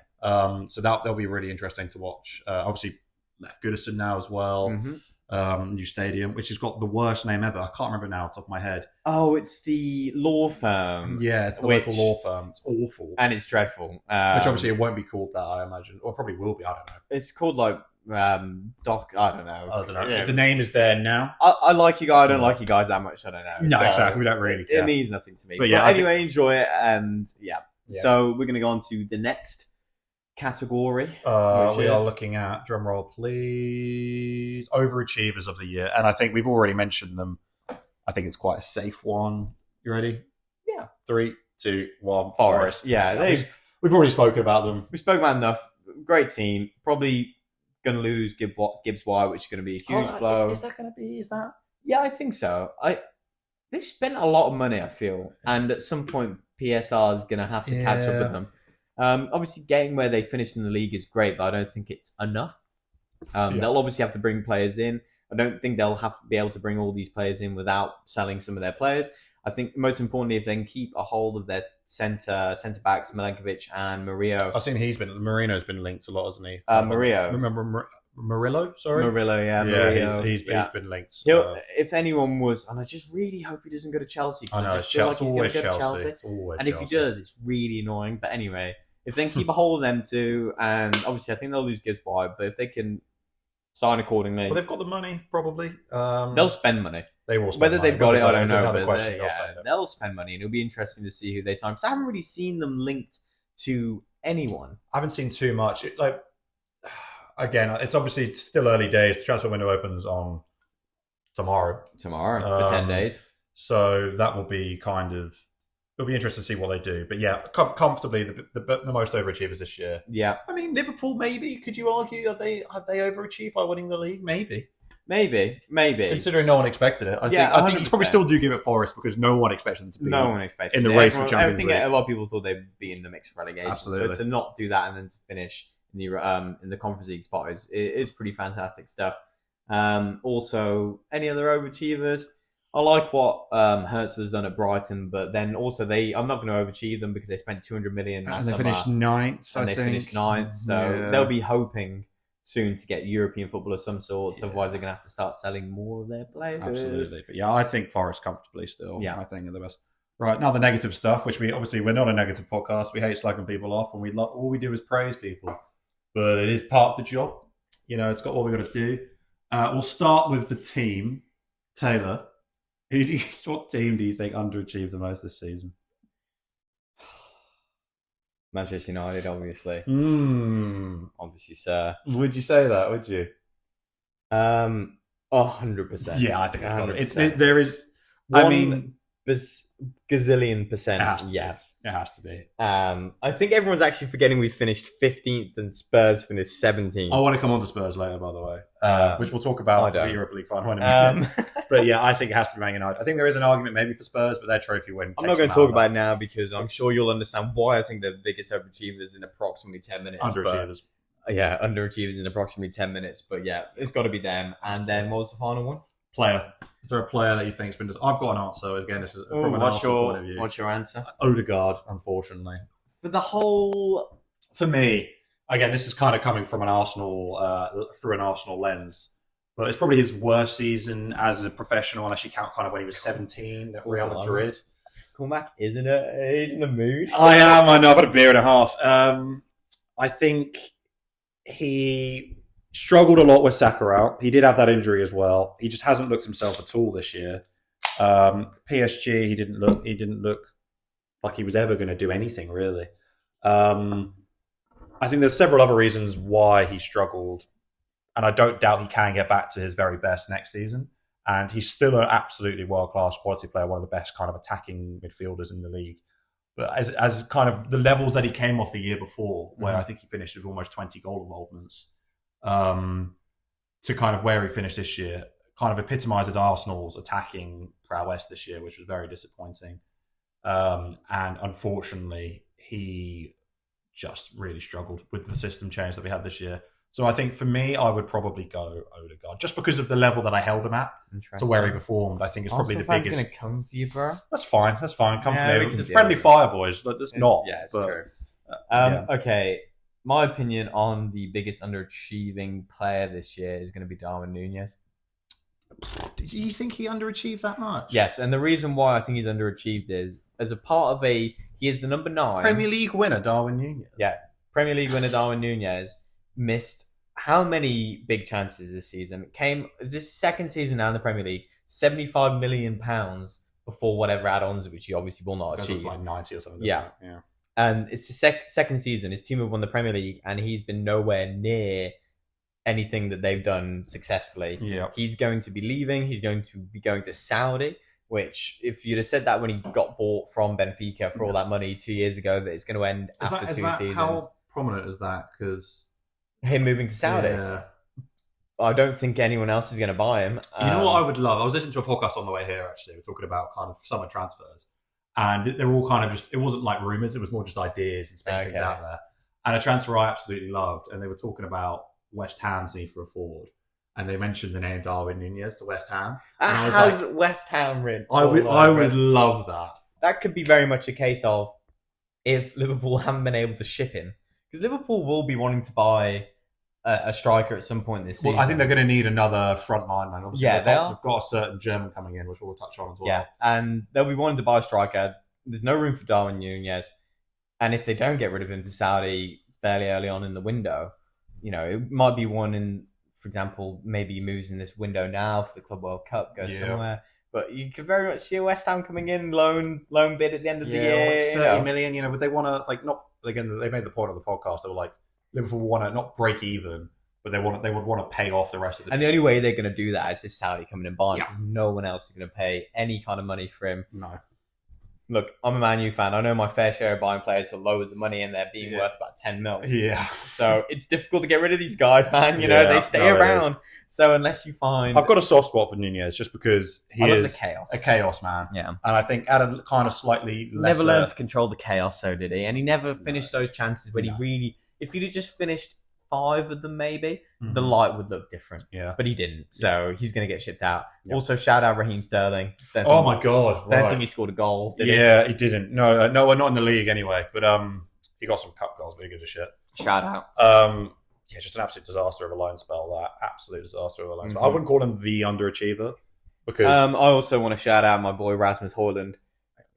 So that'll be really interesting to watch. Obviously, left Goodison now as well. New stadium, which has got the worst name ever. I can't remember now off the top of my head. Oh, it's the law firm. Yeah, it's the local law firm. It's awful. And it's dreadful. Which obviously it won't be called that, I imagine. Or probably will be, I don't know. It's called like... Doc, I don't know. Yeah. The name is there now. I like you guys. I don't like you guys that much. I don't know. No, exactly. We don't really care. It means nothing to me. But anyway, enjoy it. And so we're going to go on to the next category. We are looking at, drumroll please, overachievers of the year. And I think we've already mentioned them. I think it's quite a safe one. You ready? Yeah. 3, 2, 1. Forest. Yeah. We've already spoken about them. We spoke about enough. Great team. Probably going to lose Gibbs White, which is going to be a huge blow. Is that going to be? Is that? Yeah, I think so. They've spent a lot of money, I feel, and at some point PSR is going to have to catch up with them. Obviously, getting where they finished in the league is great, but I don't think it's enough. They'll obviously have to bring players in. I don't think they'll have to be able to bring all these players in without selling some of their players. I think most importantly, if they can keep a hold of their centre backs, Milenkovic and Murillo. I've seen Marino's been linked a lot, hasn't he? Murillo. Remember Murillo? Sorry, Murillo. Yeah, Murillo. He's been linked. If anyone was, and I just really hope he doesn't go to Chelsea. I know it's Chelsea. Like always Chelsea. And if he does, it's really annoying. But anyway, if they can keep a hold of them too, and obviously I think they'll lose Gibbs White, but if they can sign accordingly, well, they've got the money probably. They'll spend money. They will spend Whether money. they've got it, I don't know. But they'll spend money, and it'll be interesting to see who they sign. Because I haven't really seen them linked to anyone. I haven't seen too much. Again, it's obviously still early days. The transfer window opens on tomorrow for 10 days. So that will be it'll be interesting to see what they do. But yeah, comfortably the most overachievers this year. Yeah. I mean, Liverpool, maybe. Could you argue have they overachieved by winning the league? Maybe. Considering no one expected it. I think you probably still do give it Forest because no one expected them to be in the race for Champions League. I think a lot of people thought they'd be in the mix for relegation. Absolutely. So to not do that and then to finish in the Conference League spot is pretty fantastic stuff. Also, any other overachievers? I like what Hertz has done at Brighton, but then also I'm not going to overachieve them because they spent 200 million last summer. And they finished ninth, and they finished ninth, so they'll be hoping soon to get European football of some sort. Otherwise, they're going to have to start selling more of their players. Absolutely. But yeah, I think Forest comfortably still. Yeah. I think are the best. Right, now the negative stuff, which we're not a negative podcast. We hate slagging people off, and all we do is praise people. But it is part of the job. It's got what we've got to do. We'll start with the team. Taylor, what team do you think underachieved the most this season? Manchester United, obviously. Obviously, sir. Would you say that? Would you? 100%. Yeah, I think it's got it. There is. Gazillion percent. Yes, it has to be. I think everyone's actually forgetting we finished 15th and Spurs finished 17th. I want to come on to Spurs later, by the way, which we'll talk about the Europa League final in a minute. But yeah, I think it has to be Man United. I think there is an argument maybe for Spurs, but their trophy win. I'm not going to talk about it now because I'm sure you'll understand why I think they're the biggest overachievers in approximately 10 minutes. Underachievers. Yeah, underachievers in approximately 10 minutes. But yeah, it's got to be them. And then what was the final one? Player. Is there a player that you think's been? I've got an answer. Again, this is from an Arsenal point of view. What's your answer? Odegaard, unfortunately. For the whole, for me, again, this is kind of coming from an Arsenal through an Arsenal lens, but it's probably his worst season as a professional, unless you count kind of when he was 17 at Real Madrid. Cormac he's in a mood. I am. I know. I've had a beer and a half. I think he struggled a lot with Saka out. He did have that injury as well. He just hasn't looked himself at all this year. PSG, he didn't look like he was ever going to do anything really. I think there's several other reasons why he struggled, and I don't doubt he can get back to his very best next season. And he's still an absolutely world-class quality player, one of the best kind of attacking midfielders in the league. But as kind of the levels that he came off the year before, where I think he finished with almost 20 goal involvements, to kind of where he finished this year, kind of epitomises Arsenal's attacking prowess this year, which was very disappointing. And unfortunately, he just really struggled with the system change that we had this year. So I think for me, I would probably go Odegaard, just because of the level that I held him at to where he performed. I think it's probably the biggest. Going to come for you, bro. That's fine. Come for me. Friendly fire, boys. Let's not. Yeah, it's true. Okay, my opinion on the biggest underachieving player this year is going to be Darwin Núñez. Do you think he underachieved that much? Yes, and the reason why I think he's underachieved is as a part of he is the number 9 Premier League winner, Darwin Núñez. Yeah, Premier League winner Darwin Núñez missed how many big chances this season? Is this second season now in the Premier League? £75 million before whatever add-ons, which he obviously will not achieve. It's like 90 or something. Yeah. And it's the second season. His team have won the Premier League, and he's been nowhere near anything that they've done successfully. Yeah. He's going to be leaving. He's going to be going to Saudi, which if you'd have said that when he got bought from Benfica for all that money 2 years ago, that it's going to end after 2 seasons. How prominent is that? Because him moving to Saudi. Yeah. I don't think anyone else is going to buy him. You know what I would love? I was listening to a podcast on the way here, actually. We're talking about kind of summer transfers. And they're all kind of just, it wasn't like rumours, it was more just ideas and spending things out there. And a transfer I absolutely loved. And they were talking about West Ham's need for a forward. And they mentioned the name Darwin Núñez to West Ham. And I was has like, West Ham written? I would love that. That could be very much a case of if Liverpool haven't been able to ship him. Because Liverpool will be wanting to buy a striker at some point this season. Well, I think they're going to need another front line man. Obviously, yeah, they are. They've got a certain German coming in, which we'll touch on as well. Yeah, and they'll be wanting to buy a striker. There's no room for Darwin Núñez. And if they don't get rid of him to Saudi fairly early on in the window, it might be one in, for example, maybe he moves in this window now for the Club World Cup, goes somewhere. But you could very much see West Ham coming in, loan bid at the end of the year. Like 30 million, but they want to, not, again, they made the point of the podcast, they were like, Liverpool want to not break even, but they would want to pay off the rest of the team. And the only way they're going to do that is if Saudi come in and buy him, because no one else is going to pay any kind of money for him. No. Look, I'm a Man U fan. I know my fair share of buying players for loads of money and they're being worth about 10 mil. Yeah. So it's difficult to get rid of these guys, man. They stay around. So unless you find... I've got a soft spot for Núñez just because he is a chaos man. Yeah. And I think at a kind of slightly lesser... Never learned to control the chaos, so did he? And he never finished those chances when he really... If he'd have just finished 5 of them, maybe, the light would look different. Yeah. But he didn't. So he's going to get shipped out. Yep. Also, shout out Raheem Sterling. Oh my God. Don't think he scored a goal, did he? He didn't. No, not in the league anyway. But he got some cup goals, but he gives a shit. Shout out. Just an absolute disaster of a line spell, that. Absolute disaster of a line spell. I wouldn't call him the underachiever. Because I also want to shout out my boy Rasmus Højlund.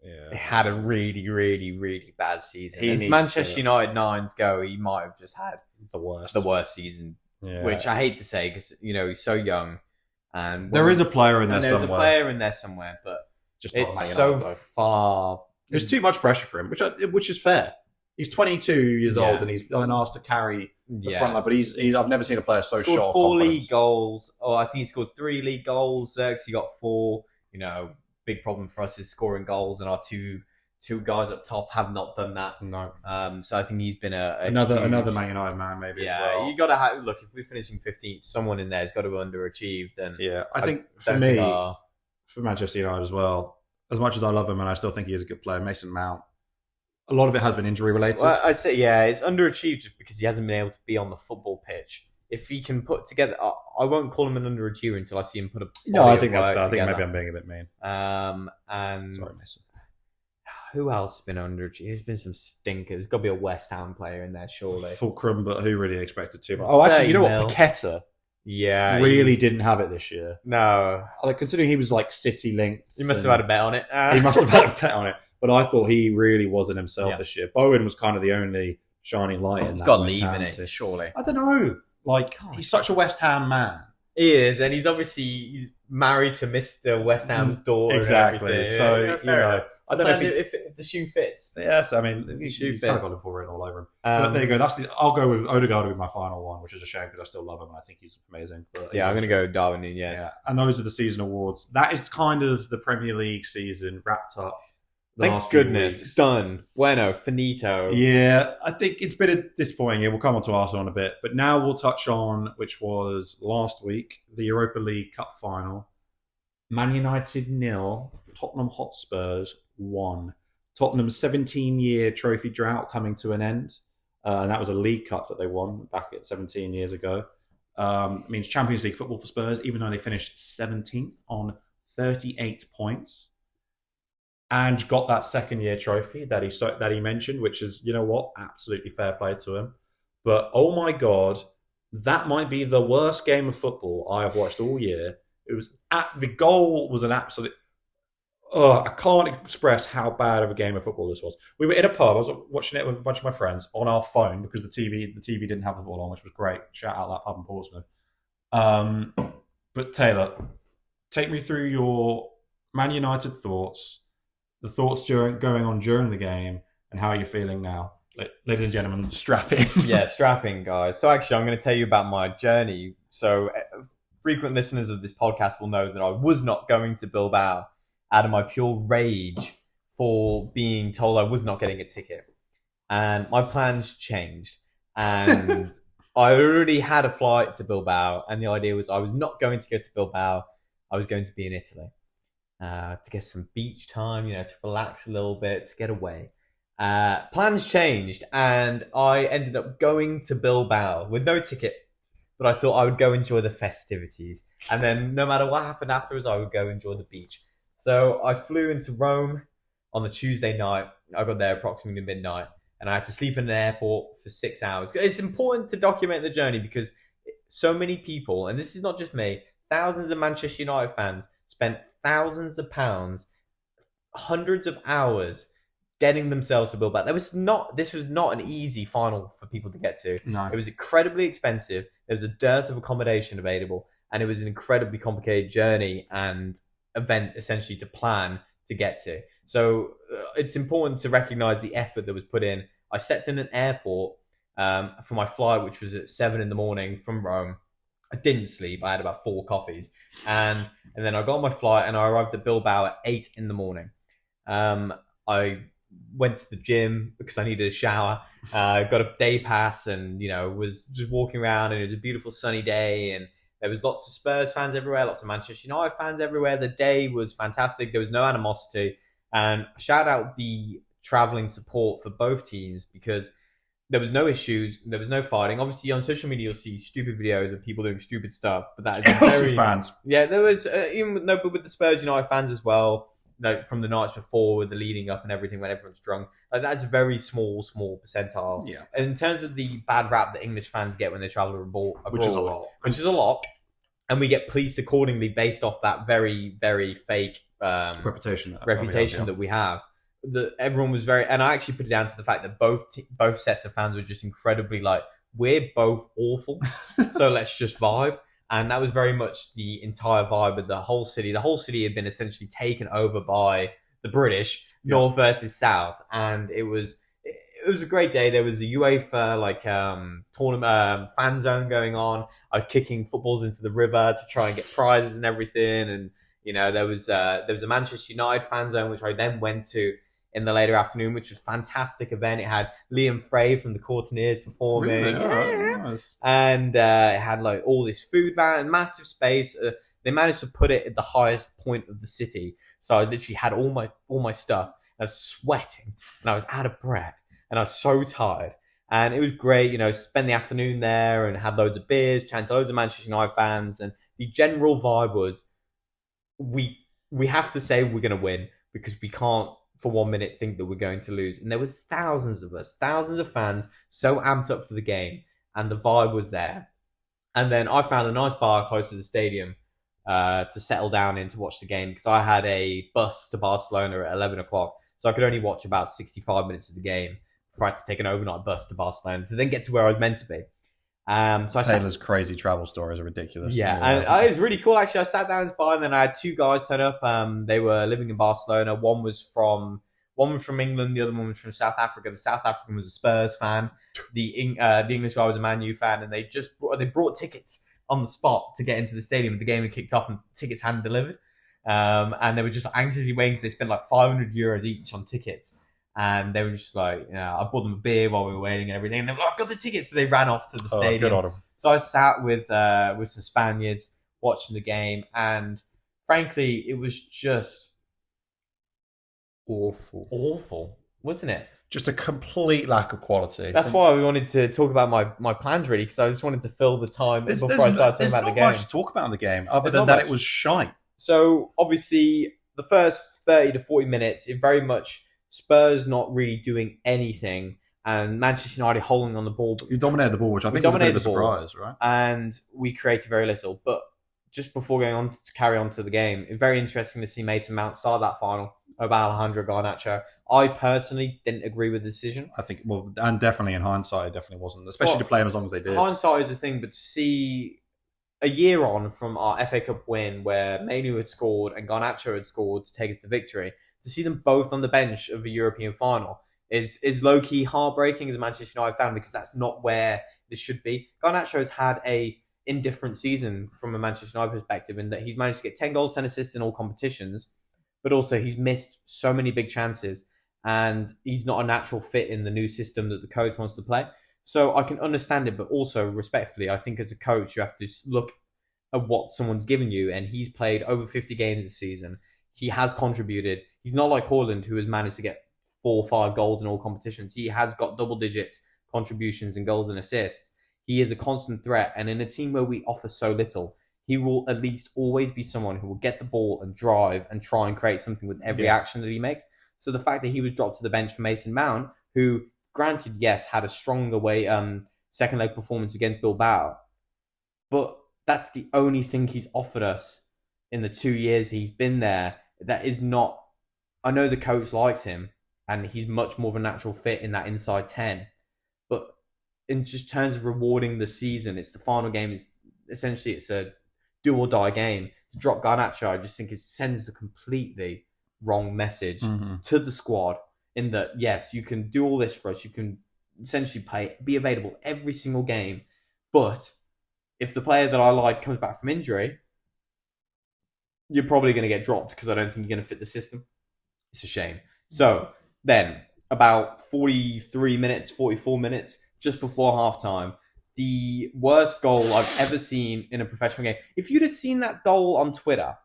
Yeah. He had a really, really, really bad season. As Manchester United 9s go, he might have just had the worst season. Yeah. Which I hate to say because he's so young, and there is a player in there somewhere. There's a player in there somewhere, but just it's so far. There's too much pressure for him, which is fair. He's 22 years old and he's been asked to carry the front line. But he's I've never seen a player so short of 4 league goals. Oh, I think he scored 3 league goals. Xerxes got 4. Big problem for us is scoring goals, and our two guys up top have not done that. No. So I think he's been another Man United man maybe. Yeah, as well. You got to have look. If we're finishing 15th, someone in there has got to have underachieved. And I think for me, for Manchester United as well, as much as I love him and I still think he is a good player, Mason Mount. A lot of it has been injury related. Well, I'd say it's underachieved just because he hasn't been able to be on the football pitch. If he can put together, I won't call him an underachiever until I see him put a. No, I think that's fair. I think maybe I'm being a bit mean. And sorry, Mason. Who else has been under? There's been some stinkers. There's got to be a West Ham player in there, surely. Fulcrum, but who really expected to? Oh, actually, you know what? Paqueta really didn't have it this year. No. Like, considering he was like City linked. He must have had a bet on it. He must have had a bet on it. But I thought he really wasn't himself this year. Bowen was kind of the only shining light in that. He's got to leave in it, surely. I don't know. Like, he's such a West Ham man. He is, and he's married to Mr. West Ham's daughter. Exactly. So, I don't know if the shoe fits. Yes, I mean, he's kind of got it written all over him. But there you go. I'll go with Odegaard to be my final one, which is a shame because I still love him and I think he's amazing. But I'm going to go Darwin Núñez. Yeah, and those are the season awards. That is kind of the Premier League season wrapped up. Thank goodness. Done. Bueno. Finito. Yeah, I think it's been disappointing. We'll come on to Arsenal in a bit. But now we'll touch on, which was last week, the Europa League Cup final. Man United 0, Tottenham Hotspurs 1. Tottenham's 17-year trophy drought coming to an end. And that was a League Cup that they won back at 17 years ago. It means Champions League football for Spurs, even though they finished 17th on 38 points. And got that second-year trophy that he mentioned, which is, you know what, absolutely fair play to him. But, oh my God, that might be the worst game of football I have watched all year. The goal was an absolute... I can't express how bad of a game of football this was. We were in a pub. I was watching it with a bunch of my friends on our phone because the TV didn't have the football on, which was great. Shout out that pub in Portsmouth. But Taylor, take me through your Man United thoughts, the thoughts going on during the game, and how you're feeling now. Ladies and gentlemen, strap in. Yeah, strap in, guys. So actually, I'm going to tell you about my journey. So frequent listeners of this podcast will know that I was not going to Bilbao out of my pure rage for being told I was not getting a ticket. And my plans changed. And I already had a flight to Bilbao. And the idea was I was not going to go to Bilbao. I was going to be in Italy to get some beach time, to relax a little bit, to get away. Plans changed. And I ended up going to Bilbao with no ticket. But I thought I would go enjoy the festivities. And then no matter what happened afterwards, I would go enjoy the beach. So I flew into Rome on the Tuesday night. I got there approximately midnight. And I had to sleep in an airport for 6 hours. It's important to document the journey because so many people, and this is not just me, thousands of Manchester United fans spent thousands of pounds, hundreds of hours getting themselves to Bilbao. This was not an easy final for people to get to. No. It was incredibly expensive. There was a dearth of accommodation available, and it was an incredibly complicated journey and event essentially to plan to get to. So it's important to recognize the effort that was put in. I stepped in an airport for my flight, which was at 7 a.m. from Rome. I didn't sleep. I had about 4 coffees. And then I got on my flight and I arrived at Bilbao at 8 a.m. I went to the gym because I needed a shower. Got a day pass and, was just walking around, and it was a beautiful sunny day, and there was lots of Spurs fans everywhere, lots of Manchester United fans everywhere. The day was fantastic. There was no animosity. And shout out the traveling support for both teams because there was no issues. There was no fighting. Obviously, on social media, you'll see stupid videos of people doing stupid stuff. But that is very fans. Yeah, there was but with the Spurs United fans as well. From the nights before, with the leading up and everything, when everyone's drunk, that's a very small percentile. Yeah. And in terms of the bad rap that English fans get when they travel abroad, which is a lot, and we get policed accordingly based off that very, very fake reputation that we have. Everyone was very, and I actually put it down to the fact that both sets of fans were just incredibly we're both awful, so let's just vibe. And that was very much the entire vibe of the whole city. The whole city had been essentially taken over by the British, North versus South, and it was a great day. There was a UEFA tournament fan zone going on. I was kicking footballs into the river to try and get prizes and everything. And there was a Manchester United fan zone which I then went to in the later afternoon, which was a fantastic event. It had Liam Frey from the Courtiers performing. Really? Nice. And it had all this food van and massive space. They managed to put it at the highest point of the city. So I literally had all my stuff. I was sweating and I was out of breath and I was so tired. And it was great, spend the afternoon there and had loads of beers, chatting to loads of Manchester United fans. And the general vibe was we have to say we're going to win because we can't for 1 minute think that we're going to lose. And there was thousands of us, thousands of fans, so amped up for the game, and the vibe was there. And then I found a nice bar close to the stadium to settle down in to watch the game, because I had a bus to Barcelona at 11 o'clock. So I could only watch about 65 minutes of the game before I had to take an overnight bus to Barcelona to then get to where I was meant to be. Taylor's crazy travel stories are ridiculous. Yeah, and it was really cool, actually. I sat down in this bar, and then I had two guys turn up. They were living in Barcelona. One was from England, the other one was from South Africa. The South African was a Spurs fan. The English guy was a Man U fan, and they brought tickets on the spot to get into the stadium. The game had kicked off, and tickets hadn't delivered. And they were just anxiously waiting, because they spent like €500 each on tickets. And they were just like, I bought them a beer while we were waiting and everything. And they were like, I got the tickets. So they ran off to the stadium. Good on them. So I sat with some Spaniards watching the game. And frankly, it was just awful, wasn't it? Just a complete lack of quality. That's why we wanted to talk about my plans, really, because I just wanted to fill the time before I started talking about the game. There's not much to talk about in the game, other than that it was shite. So, obviously, the first 30 to 40 minutes, it very much Spurs not really doing anything, and Manchester United holding on the ball. You dominated the ball, which I think was a bit of a surprise, right? And we created very little. But just before going on to carry on to the game, it's very interesting to see Mason Mount start that final over Alejandro Garnacho. I personally didn't agree with the decision. I think, and definitely in hindsight, it definitely wasn't, especially to play him as long as they did. Hindsight is a thing, but to see a year on from our FA Cup win, where Mainu had scored and Garnacho had scored to take us to victory, to see them both on the bench of a European final is low-key heartbreaking as a Manchester United fan, because that's not where this should be. Garnacho has had a indifferent season from a Manchester United perspective, in that he's managed to get 10 goals, 10 assists in all competitions, but also he's missed so many big chances, and he's not a natural fit in the new system that the coach wants to play. So I can understand it, but also respectfully, I think as a coach, you have to look at what someone's given you, and he's played over 50 games this season. He has contributed. He's not like Haaland, who has managed to get 4 or 5 goals in all competitions. He has got double digits contributions in goals and assists. He is a constant threat, and in a team where we offer so little, he will at least always be someone who will get the ball and drive and try and create something with every action that he makes. So the fact that he was dropped to the bench for Mason Mount, who, granted, yes, had a strong away second leg performance against Bilbao, but that's the only thing he's offered us in the 2 years he's been there. That is not... I know the coach likes him, and he's much more of a natural fit in that inside 10. But in just terms of rewarding the season, it's the final game. It's a do-or-die game. To drop Garnacho, I just think it sends the completely wrong message to the squad, in that, yes, you can do all this for us. You can essentially be available every single game. But if the player that I like comes back from injury, you're probably going to get dropped, because I don't think you're going to fit the system. It's a shame. So then, about 44 minutes, just before halftime, the worst goal I've ever seen in a professional game. If you'd have seen that goal on Twitter,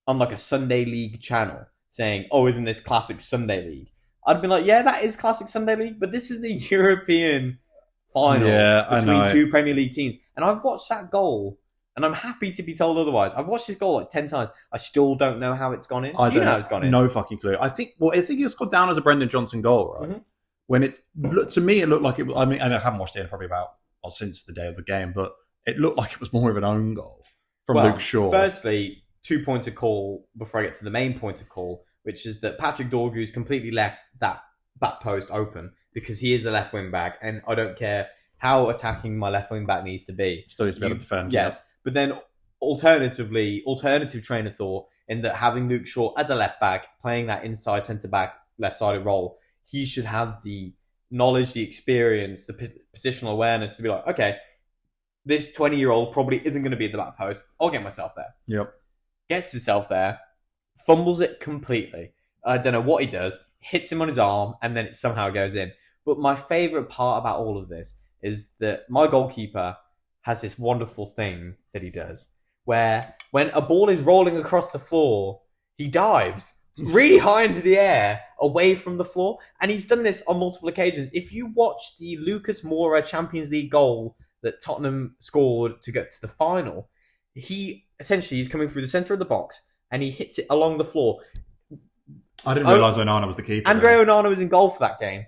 on like a Sunday League channel, saying, "Oh, isn't this classic Sunday League?" I'd be like, "Yeah, that is classic Sunday League," but this is the European final between two Premier League teams. And I've watched that goal, and I'm happy to be told otherwise. I've watched this goal like 10 times. I still don't know how it's gone in. Do you know how it's gone in? No fucking clue. I think it's gone down as a Brendan Johnson goal, right? Mm-hmm. When it looked to me, it looked like it. I mean, and I haven't watched it probably since the day of the game, but it looked like it was more of an own goal from Luke Shaw. Firstly, 2 points of call before I get to the main point of call, which is that Patrick Dorgu's completely left that back post open, because he is the left wing back, and I don't care how attacking my left wing back needs to be. Still needs to be able to defend. Yes, but then alternative train of thought, in that having Luke Shaw as a left back, playing that inside centre back left sided role, he should have the knowledge, the experience, the positional awareness to be like, okay, this 20-year-old probably isn't going to be at the back post. I'll get myself there. Yep. Gets himself there, fumbles it completely. I don't know what he does. Hits him on his arm, and then it somehow goes in. But my favourite part about all of this is that my goalkeeper has this wonderful thing that he does, where when a ball is rolling across the floor, he dives really high into the air, away from the floor. And he's done this on multiple occasions. If you watch the Lucas Moura Champions League goal that Tottenham scored to get to the final, he's coming through the centre of the box, and he hits it along the floor. I didn't realise Onana was the keeper. Andre Onana was in goal for that game.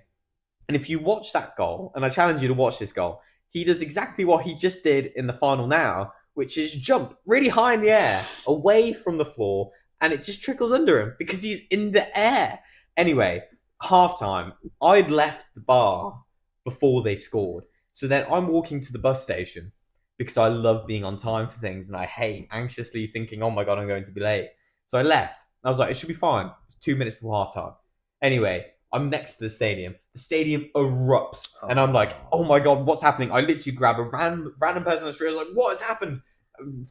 And if you watch that goal, and I challenge you to watch this goal, he does exactly what he just did in the final now, which is jump really high in the air, away from the floor, and it just trickles under him because he's in the air. Anyway, halftime, I'd left the bar before they scored. So then I'm walking to the bus station because I love being on time for things and I hate anxiously thinking, oh my God, I'm going to be late. So I left. I was like, it should be fine. It's 2 minutes before halftime. Anyway, I'm next to the stadium. The stadium erupts. And I'm like, oh my God, what's happening? I literally grab a random person on the street. I was like, what has happened?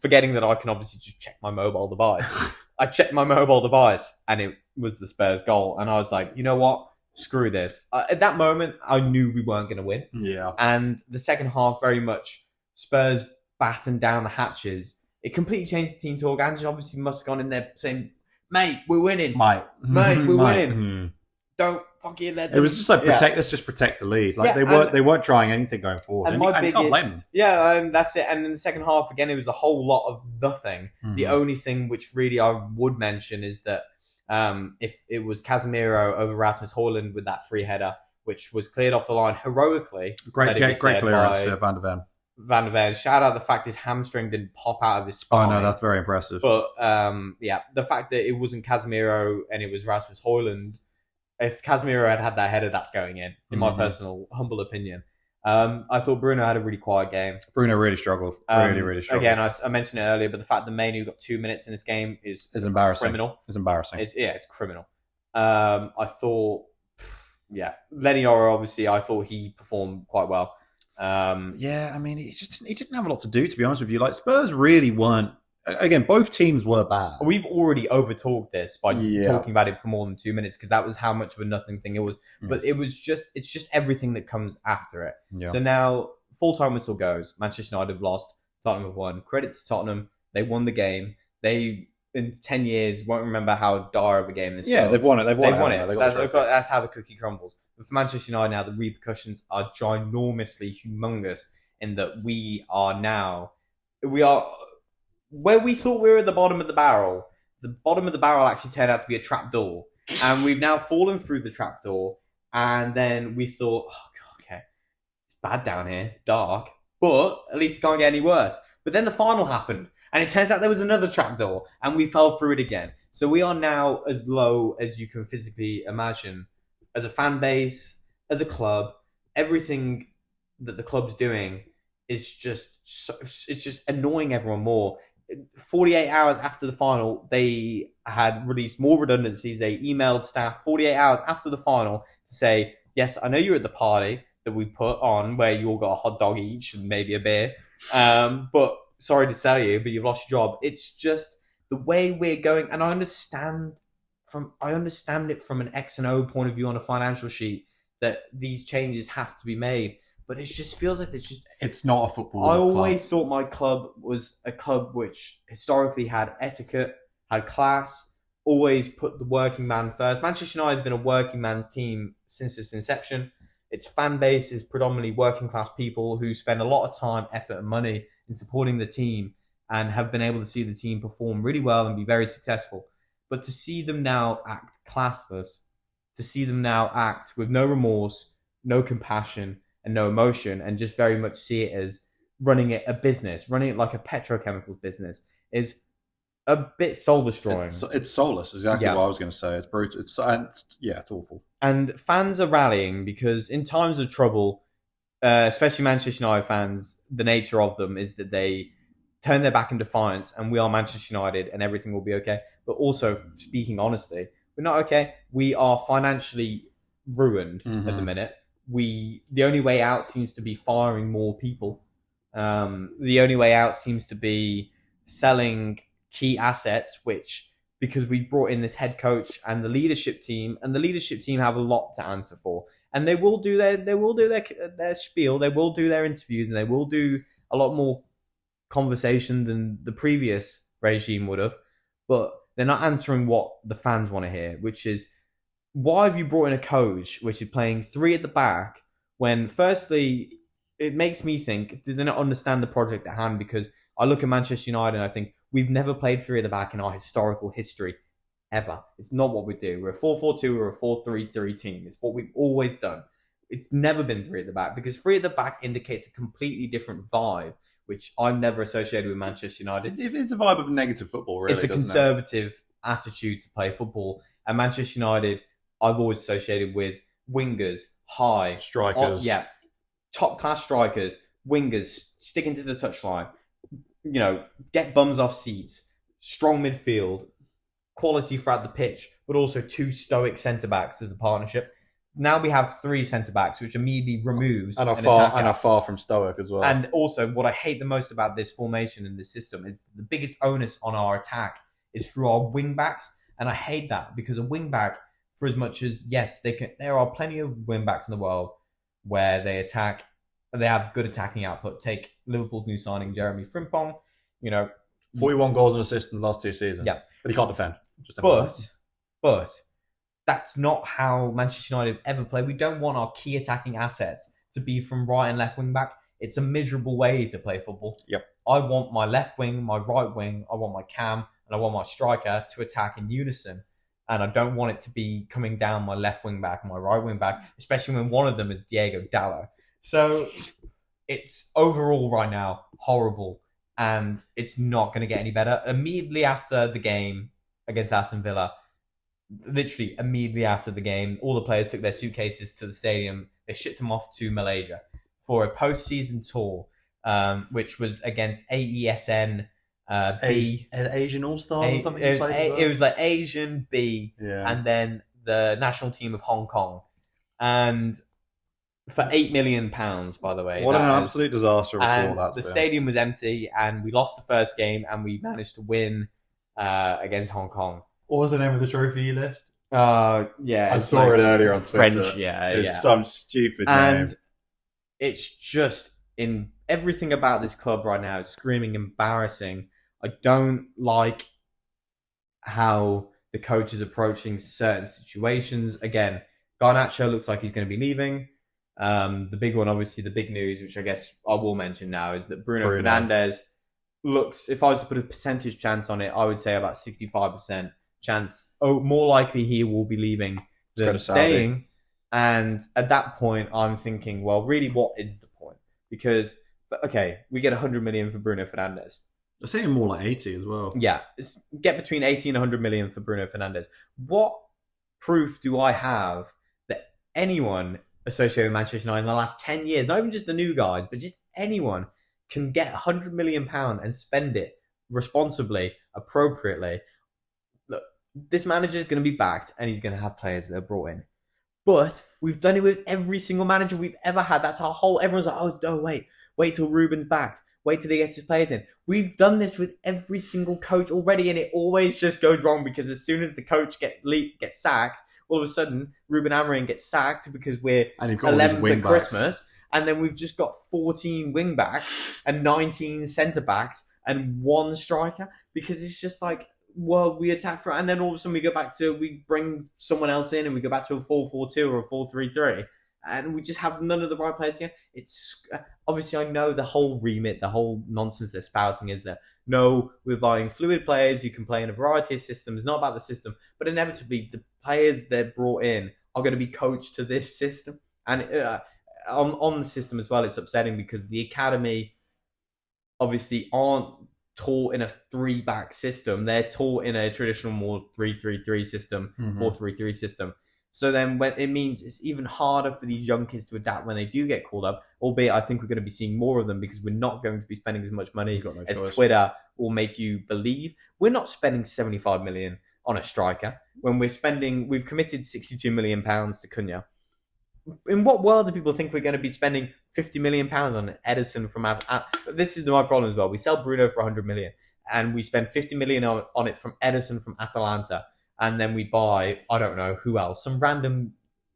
Forgetting that I can obviously just check my mobile device. I checked my mobile device and it was the Spurs goal. And I was like, you know what? Screw this. At that moment, I knew we weren't going to win. Yeah. And the second half, very much Spurs battened down the hatches. It completely changed the team talk. Ange obviously must have gone in there saying, mate, we're winning. Mate, we're winning. Don't fucking let them. It was just like, let's just protect the lead. Like they weren't trying anything going forward. And my biggest, that's it. And in the second half, again, it was a whole lot of nothing. The only thing which really I would mention is that if it was Casemiro over Rasmus Højlund with that free header, which was cleared off the line heroically. Great clearance to Van de Ven. Van de Ven. Shout out the fact his hamstring didn't pop out of his spine. Oh, no, that's very impressive. But, the fact that it wasn't Casemiro and it was Rasmus Højlund, if Casemiro had that header, that's going in my personal, humble opinion. I thought Bruno had a really quiet game. Bruno really struggled. Really struggled. Again, I mentioned it earlier, but the fact that Mainu got 2 minutes in this game is embarrassing. Criminal. It's embarrassing. It's criminal. I thought, Lenny Ora, obviously, I thought he performed quite well. I mean, he didn't have a lot to do, to be honest with you. Like, Spurs really weren't. Again, both teams were bad. We've already overtalked this by talking about it for more than 2 minutes because that was how much of a nothing thing it was. But it's just everything that comes after it. So now, full-time whistle goes. Manchester United have lost. Tottenham have won. Credit to Tottenham. They won the game. They, in 10 years, won't remember how dire of a game this was. Yeah, they've won it. They've won it. That's how the cookie crumbles. But for Manchester United now, the repercussions are ginormously humongous in that we are where we thought we were at the bottom of the barrel. The bottom of the barrel actually turned out to be a trapdoor. And we've now fallen through the trapdoor. And then we thought, oh, God, okay, it's bad down here. It's dark. But at least it can't get any worse. But then the final happened. And it turns out there was another trapdoor. And we fell through it again. So we are now as low as you can physically imagine. As a fan base, as a club, everything that the club's doing is it's just annoying everyone more. 48 hours after the final, they had released more redundancies. They emailed staff 48 hours after the final to say, yes, I know you're at the party that we put on where you all got a hot dog each and maybe a beer. But sorry to tell you, but you've lost your job. It's just the way we're going. And I understand it from an X and O point of view on a financial sheet that these changes have to be made. But it just feels like it's not a football I club. always thought my club was a club which historically had etiquette, had class, always put the working man first. Manchester United has been a working man's team since its inception. Its fan base is predominantly working class people who spend a lot of time, effort and money in supporting the team and have been able to see the team perform really well and be very successful. But to see them now act classless, to see them now act with no remorse, no compassion, and no emotion, and just very much see it as running it like a petrochemicals business, is a bit soul destroying. It's soulless, exactly what I was going to say. It's brutal. It's awful. And fans are rallying because in times of trouble, especially Manchester United fans, the nature of them is that they turn their back in defiance, and we are Manchester United, and everything will be okay. But also, speaking honestly, we're not okay. We are financially ruined at the minute. The only way out seems to be firing more people. The only way out seems to be selling key assets, which, because we brought in this head coach and the leadership team have a lot to answer for. And they will do their spiel, they will do their interviews, and they will do a lot more conversation than the previous regime would have. But they're not answering what the fans want to hear, which is, why have you brought in a coach which is playing three at the back when, firstly, it makes me think, did they not understand the project at hand? Because I look at Manchester United and I think, we've never played three at the back in our historical history. ever. It's not what we do. We're a 4-4-2 or a 4-3-3 team. It's what we've always done. It's never been three at the back because three at the back indicates a completely different vibe, which I've never associated with Manchester United. It's a vibe of negative football, really. It's a conservative attitude to play football. And Manchester United, I've always associated with wingers, high strikers. Top class strikers, wingers, sticking to the touchline, get bums off seats, strong midfield, quality throughout the pitch, but also two stoic centre backs as a partnership. Now we have three centre backs, which immediately removes and are far from stoic as well. And also, what I hate the most about this formation and this system is the biggest onus on our attack is through our wing backs, and I hate that because a wing back, for as much as yes, there are plenty of wing backs in the world where they have good attacking output. Take Liverpool's new signing, Jeremy Frimpong. 41 goals and assists in the last 2 seasons. Yeah, but he can't defend. But that's not how Manchester United ever play. We don't want our key attacking assets to be from right and left wing back. It's a miserable way to play football. Yep. I want my left wing, my right wing, I want my cam, and I want my striker to attack in unison. And I don't want it to be coming down my left wing back and my right wing back, especially when one of them is Diego Dallo. So it's overall right now horrible, and it's not going to get any better. Immediately after the game against Aston Villa, literally immediately after the game, all the players took their suitcases to the stadium. They shipped them off to Malaysia for a post-season tour, which was against AESN B. Asian All-Stars or something? It was like Asian B, yeah. And then the national team of Hong Kong. And for £8 million, by the way. What an absolute disaster of a tour that's been. The stadium was empty, and we lost the first game, and we managed to win against Hong Kong. What was the name of the trophy you lift? I saw it earlier on Twitter. French, It's some stupid and name. It's just in everything about this club right now is screaming embarrassing. I don't like how the coach is approaching certain situations. Again, Garnacho looks like he's going to be leaving. The big one, obviously, the big news, which I guess I will mention now, is that Bruno Fernandes looks, if I was to put a percentage chance on it, I would say about 65% chance. More likely he will be leaving than staying. And at that point, I'm thinking, well, really, what is the point? Because, okay, we get 100 million for Bruno Fernandes. I was saying more like 80 as well. Yeah, get between 80 and 100 million for Bruno Fernandes. What proof do I have that anyone associated with Manchester United in the last 10 years, not even just the new guys, but just anyone, can get £100 million and spend it responsibly, appropriately? Look, this manager is going to be backed and he's going to have players that are brought in. But we've done it with every single manager we've ever had. That's our whole... Everyone's like, oh, no, wait till Ruben's backed. Wait till he gets his players in. We've done this with every single coach already, and it always just goes wrong because as soon as the coach gets sacked, all of a sudden Ruben Amorim gets sacked because we're 11th at Christmas, and then we've just got 14 wing backs and 19 centre backs and one striker because it's just like, well, we attack for, and then all of a sudden we bring someone else in and we go back to a 4-4-2 or a 4-3-3. And we just have none of the right players again. It's obviously, I know the whole remit, the whole nonsense they're spouting is that no, we're buying fluid players who can play in a variety of systems. Not about the system, but inevitably the players they're brought in are going to be coached to this system. And on the system as well, it's upsetting because the academy obviously aren't taught in a 3-back system. They're taught in a traditional more 3-3-3 system, 4-3-3 system. So then when it means it's even harder for these young kids to adapt when they do get called up, albeit I think we're going to be seeing more of them because we're not going to be spending as much money as Twitter will make you believe. We're not spending 75 million on a striker when we've committed 62 million pounds to Cunha. In what world do people think we're going to be spending 50 million pounds on Edison from this is my problem as well. We sell Bruno for 100 million and we spend 50 million on it from Edison from Atalanta. And then we buy, I don't know who else, some random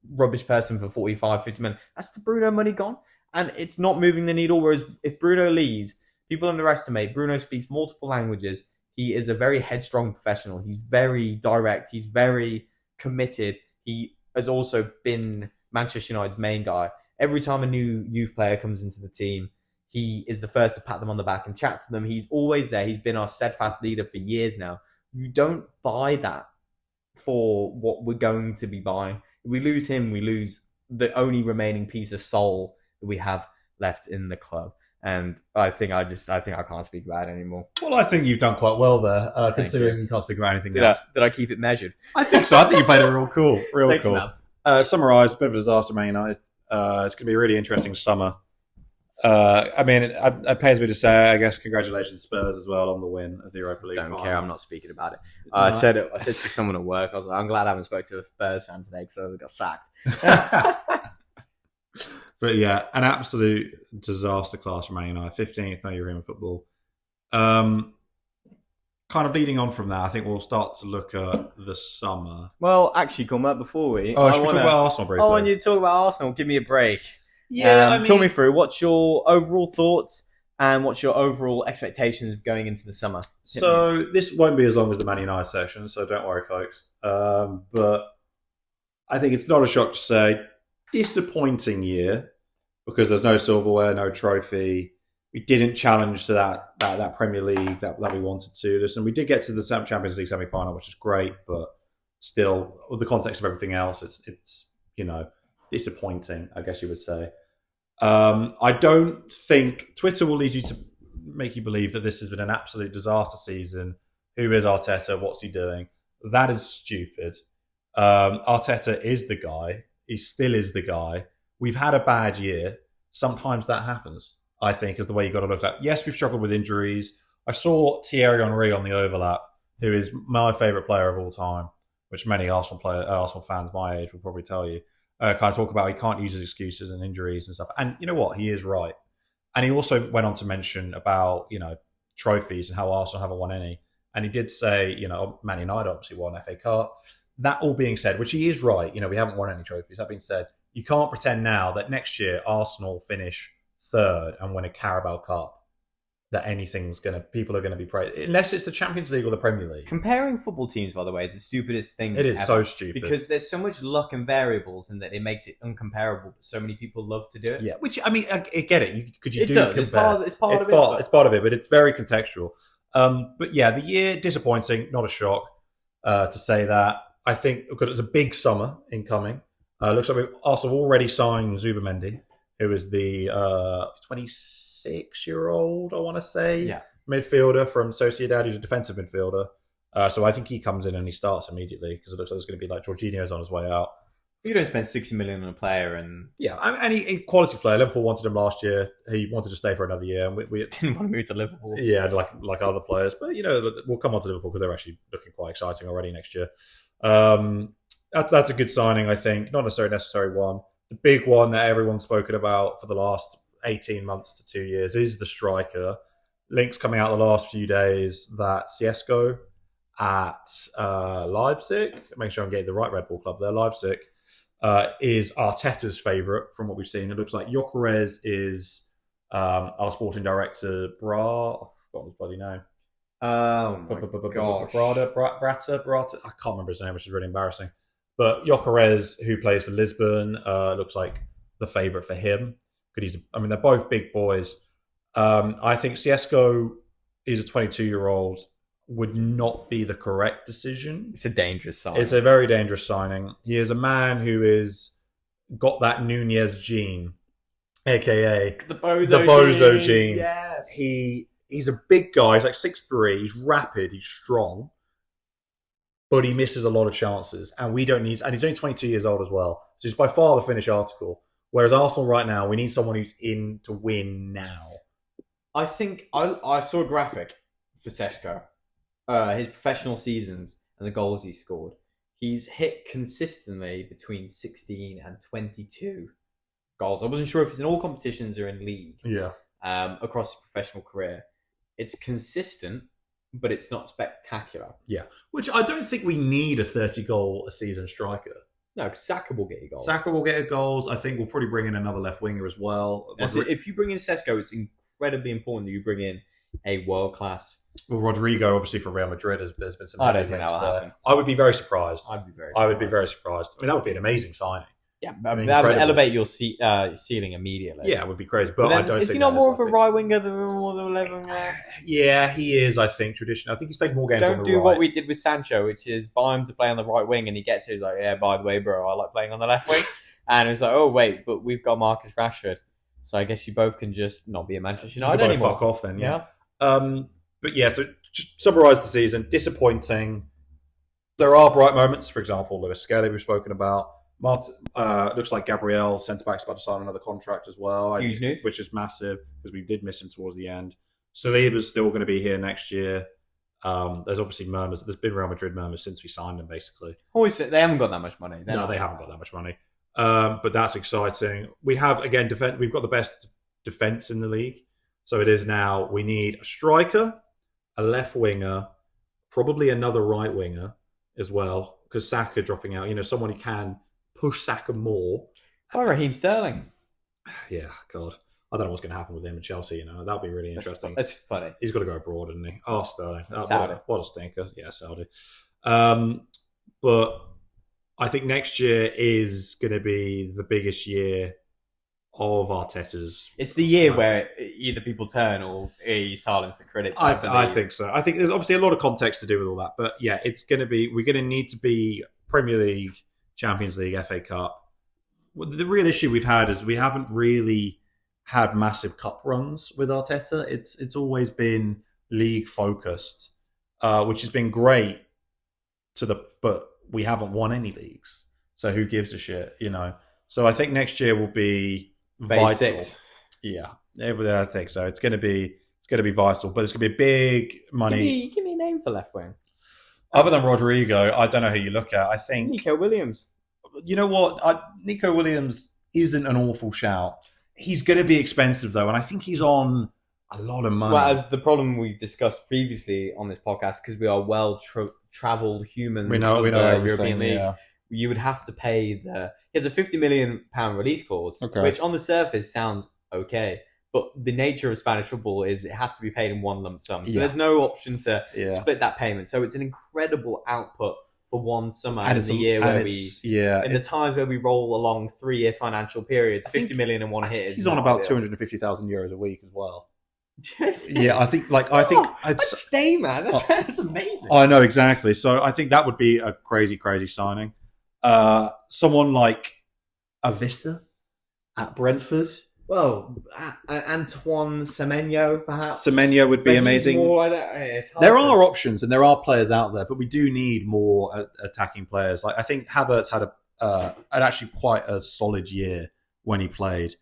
rubbish person for 45, 50 million. That's the Bruno money gone. And it's not moving the needle. Whereas if Bruno leaves, people underestimate. Bruno speaks multiple languages. He is a very headstrong professional. He's very direct. He's very committed. He has also been Manchester United's main guy. Every time a new youth player comes into the team, he is the first to pat them on the back and chat to them. He's always there. He's been our steadfast leader for years now. You don't buy that for what we're going to be buying. If we lose him, we lose the only remaining piece of soul that we have left in the club. And I think I can't speak about it anymore. Well, I think you've done quite well there, considering you can't speak about anything else. Did I keep it measured? I think so. I think you played it real cool. Thank cool. You, Summarise, bit of a disaster, Man United. It's going to be a really interesting summer. I mean, it pays me to say, I guess, congratulations Spurs as well on the win of the Europa League. Don't care. I'm not speaking about it. I said to someone at work. I was like, I'm glad I haven't spoken to a Spurs fan today because I got sacked. But yeah, an absolute disaster class from Man United. 15th no European football. Kind of leading on from that, I think we'll start to look at the summer. Well, actually, Cormac, before we... should we talk about Arsenal briefly? I want you to talk about Arsenal. Give me a break. Yeah, talk me through. What's your overall thoughts and what's your overall expectations going into the summer? So this won't be as long as the Man United section, so don't worry, folks. But I think it's not a shock to say disappointing year because there's no silverware, no trophy. We didn't challenge to that Premier League that we wanted to. Listen, we did get to the Champions League semi-final, which is great, but still, with the context of everything else, it's disappointing, I guess you would say. I don't think Twitter will lead you to make you believe that this has been an absolute disaster season. Who is Arteta? What's he doing? That is stupid. Arteta is the guy. He still is the guy. We've had a bad year. Sometimes that happens, I think, is the way you've got to look at it. Yes, we've struggled with injuries. I saw Thierry Henry on the overlap, who is my favourite player of all time, which many Arsenal fans my age will probably tell you. Kind of talk about he can't use his excuses and injuries and stuff. And you know what? He is right. And he also went on to mention about, trophies and how Arsenal haven't won any. And he did say, Man United obviously won FA Cup. That all being said, which he is right, we haven't won any trophies. That being said, you can't pretend now that next year Arsenal finish third and win a Carabao Cup that people are going to be praised, unless it's the Champions League or the Premier League. Comparing football teams, by the way, is the stupidest thing. It is ever, so stupid because there's so much luck and variables, and that it makes it uncomparable. But so many people love to do it. Yeah, which I mean, I get it. It does. It's part of it. It's part of it, but it's very contextual. But yeah, the year disappointing. Not a shock to say that. I think because it's a big summer incoming. Looks like Arsenal already signed Zubamendi, who is the 26-year-old, I want to say, midfielder from Sociedad, who's a defensive midfielder. So I think he comes in and he starts immediately because it looks like there's going to be like Jorginho's on his way out. You don't spend 60 million on a player, and he quality player. Liverpool wanted him last year. He wanted to stay for another year, and we didn't want to move to Liverpool. Yeah, like other players, but we'll come on to Liverpool because they're actually looking quite exciting already next year. That's a good signing, I think. Not necessary one. The big one that everyone's spoken about for the last 18 months to 2 years is the striker. Links coming out the last few days that Siesko at Leipzig, make sure I'm getting the right Red Bull club there, Leipzig, is Arteta's favourite from what we've seen. It looks like Gyökeres is our sporting director, I forgot his bloody name. Oh my gosh. Brata. I can't remember his name, which is really embarrassing. But Gyökeres, who plays for Lisbon, looks like the favourite for him. They're both big boys. I think Siesko is a 22-year-old, would not be the correct decision. It's a dangerous signing. It's a very dangerous signing. He is a man who is got that Nunez gene, aka the bozo gene. Yes. He's a big guy. He's like 6'3". He's rapid. He's strong. But he misses a lot of chances. And we don't need... And he's only 22 years old as well. So he's by far the finished article. Whereas Arsenal right now, we need someone who's in to win now. I think... I saw a graphic for Seshko. His professional seasons and the goals he scored. He's hit consistently between 16 and 22 goals. I wasn't sure if it's in all competitions or in league. Yeah. Across his professional career. It's consistent, but it's not spectacular. Yeah, which I don't think we need a 30-goal-a-season striker. No, because Saka will get you goals. Saka will get goals. I think we'll probably bring in another left winger as well. If you bring in Seshko, it's incredibly important that you bring in a world-class... Well, Rodrigo, obviously, for Real Madrid, there's been some... I don't think that will happen. I would be very surprised. I would be very surprised. I mean, that would be an amazing signing. Yeah, that would elevate your ceiling immediately. Yeah, it would be crazy. But then, I don't. Is he not more of a right winger than more of a left winger? Yeah, he is. I think traditionally. I think he's played more games. Don't on the do right. what we did with Sancho, which is buy him to play on the right wing, and he gets it. He's like, yeah, by the way, bro, I like playing on the left wing. And it's like, oh wait, but we've got Marcus Rashford, so I guess you both can just not be a Manchester United anymore. Fuck off then. Yeah. But yeah, so just summarise the season. Disappointing. There are bright moments. For example, Lewis Skelly we've spoken about. Looks like Gabriel, centre-back's about to sign another contract as well. Huge news. Which is massive because we did miss him towards the end. Saliba's still going to be here next year. There's obviously murmurs. There's been Real Madrid murmurs since we signed him, basically. Always, they haven't got that much money. They haven't got that much money. But that's exciting. We have, again, we've got the best defence in the league. So it is now, we need a striker, a left winger, probably another right winger as well, because Saka dropping out. Someone who can push Saka more. Oh, Raheem Sterling. Yeah, God. I don't know what's going to happen with him in Chelsea. That'll be really interesting. That's funny. He's got to go abroad, doesn't he? Oh, Sterling. Saudi. What a stinker. Yeah, Saudi. But I think next year is going to be the biggest year of Arteta's. It's the year where either people turn or you silence the critics. I think so. I think there's obviously a lot of context to do with all that. But yeah, it's going to be, we're going to need to be Premier League, Champions League, FA Cup. Well, the real issue we've had is we haven't really had massive cup runs with Arteta. It's always been league focused, which has been great but we haven't won any leagues. So who gives a shit, So I think next year will be vital. Phase 6. Yeah, I think so. It's going to be vital, but it's going to be big money. Give me a name for left wing. Other than Rodrigo, I don't know who you look at. I think Nico Williams. You know what? Nico Williams isn't an awful shout. He's going to be expensive though, and I think he's on a lot of money. Well, as the problem we've discussed previously on this podcast, because we are well-travelled humans, we know European leagues. Yeah. You would have to pay he has a £50 million release clause, which on the surface sounds okay. But the nature of Spanish football is it has to be paid in one lump sum. So there's no option to split that payment. So it's an incredible output for one summer in the year where in the times where we roll along 3-year financial periods, 50 million in one hit. He's on about 250,000 euros a week as well. Yeah, I think I'd stay, man. That's amazing. I know, exactly. So I think that would be a crazy, crazy signing. Someone like Avisa at Brentford. Well, Antoine Semenyo, perhaps. Semenyo would be amazing. There are options and there are players out there, but we do need more attacking players. Like I think Havertz had actually quite a solid year when he played,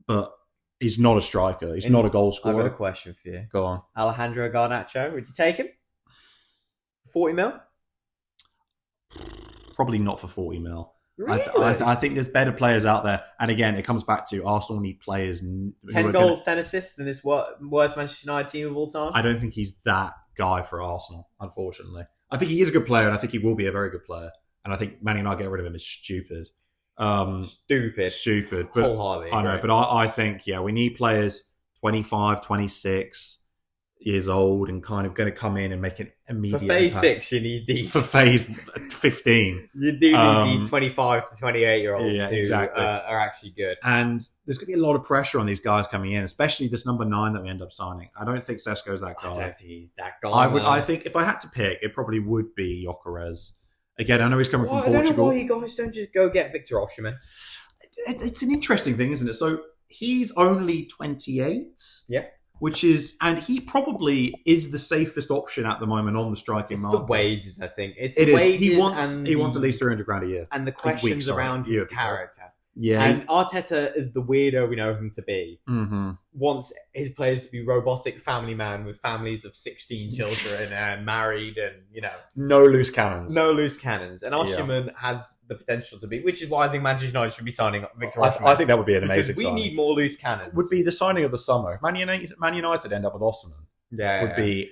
but he's not a striker. He's not a goal scorer. I've got a question for you. Go on. Alejandro Garnacho, would you take him? 40 mil? Probably not for 40 mil. Really? I think there's better players out there. And again, it comes back to Arsenal need players. 10 goals, 10 assists in this worst Manchester United team of all time? I don't think he's that guy for Arsenal, unfortunately. I think he is a good player, and I think he will be a very good player. And I think Man United getting rid of him is stupid. Stupid. But wholeheartedly. I know, but I think, we need players 25, 26 years old and kind of going to come in and make an immediate For phase impact. 6, you need these. For phase 15. You do need these 25 to 28-year-olds who are actually good. And there's going to be a lot of pressure on these guys coming in, especially this number 9 that we end up signing. I don't think Sesko's that guy. I don't think he's that guy. I think if I had to pick, it probably would be Gyökeres. Again, I know he's coming from Portugal. I don't know why you guys don't just go get Victor Osimhen. It's an interesting thing, isn't it? So he's only 28. Yeah. And he probably is the safest option at the moment on the striking market. It's the wages, I think. It is. He wants at least $300,000 a year. And the questions around his character. Yeah. And Arteta is the weirdo we know him to be. Mm-hmm. Wants his players to be robotic family man with families of 16 children and married and, no loose cannons. No loose cannons. And Osimhen has the potential to be, which is why I think Manchester United should be signing Victor Osimhen. I think that would be an amazing signing. We need more loose cannons. Would be the signing of the summer. If Man United end up with Osimhen, would be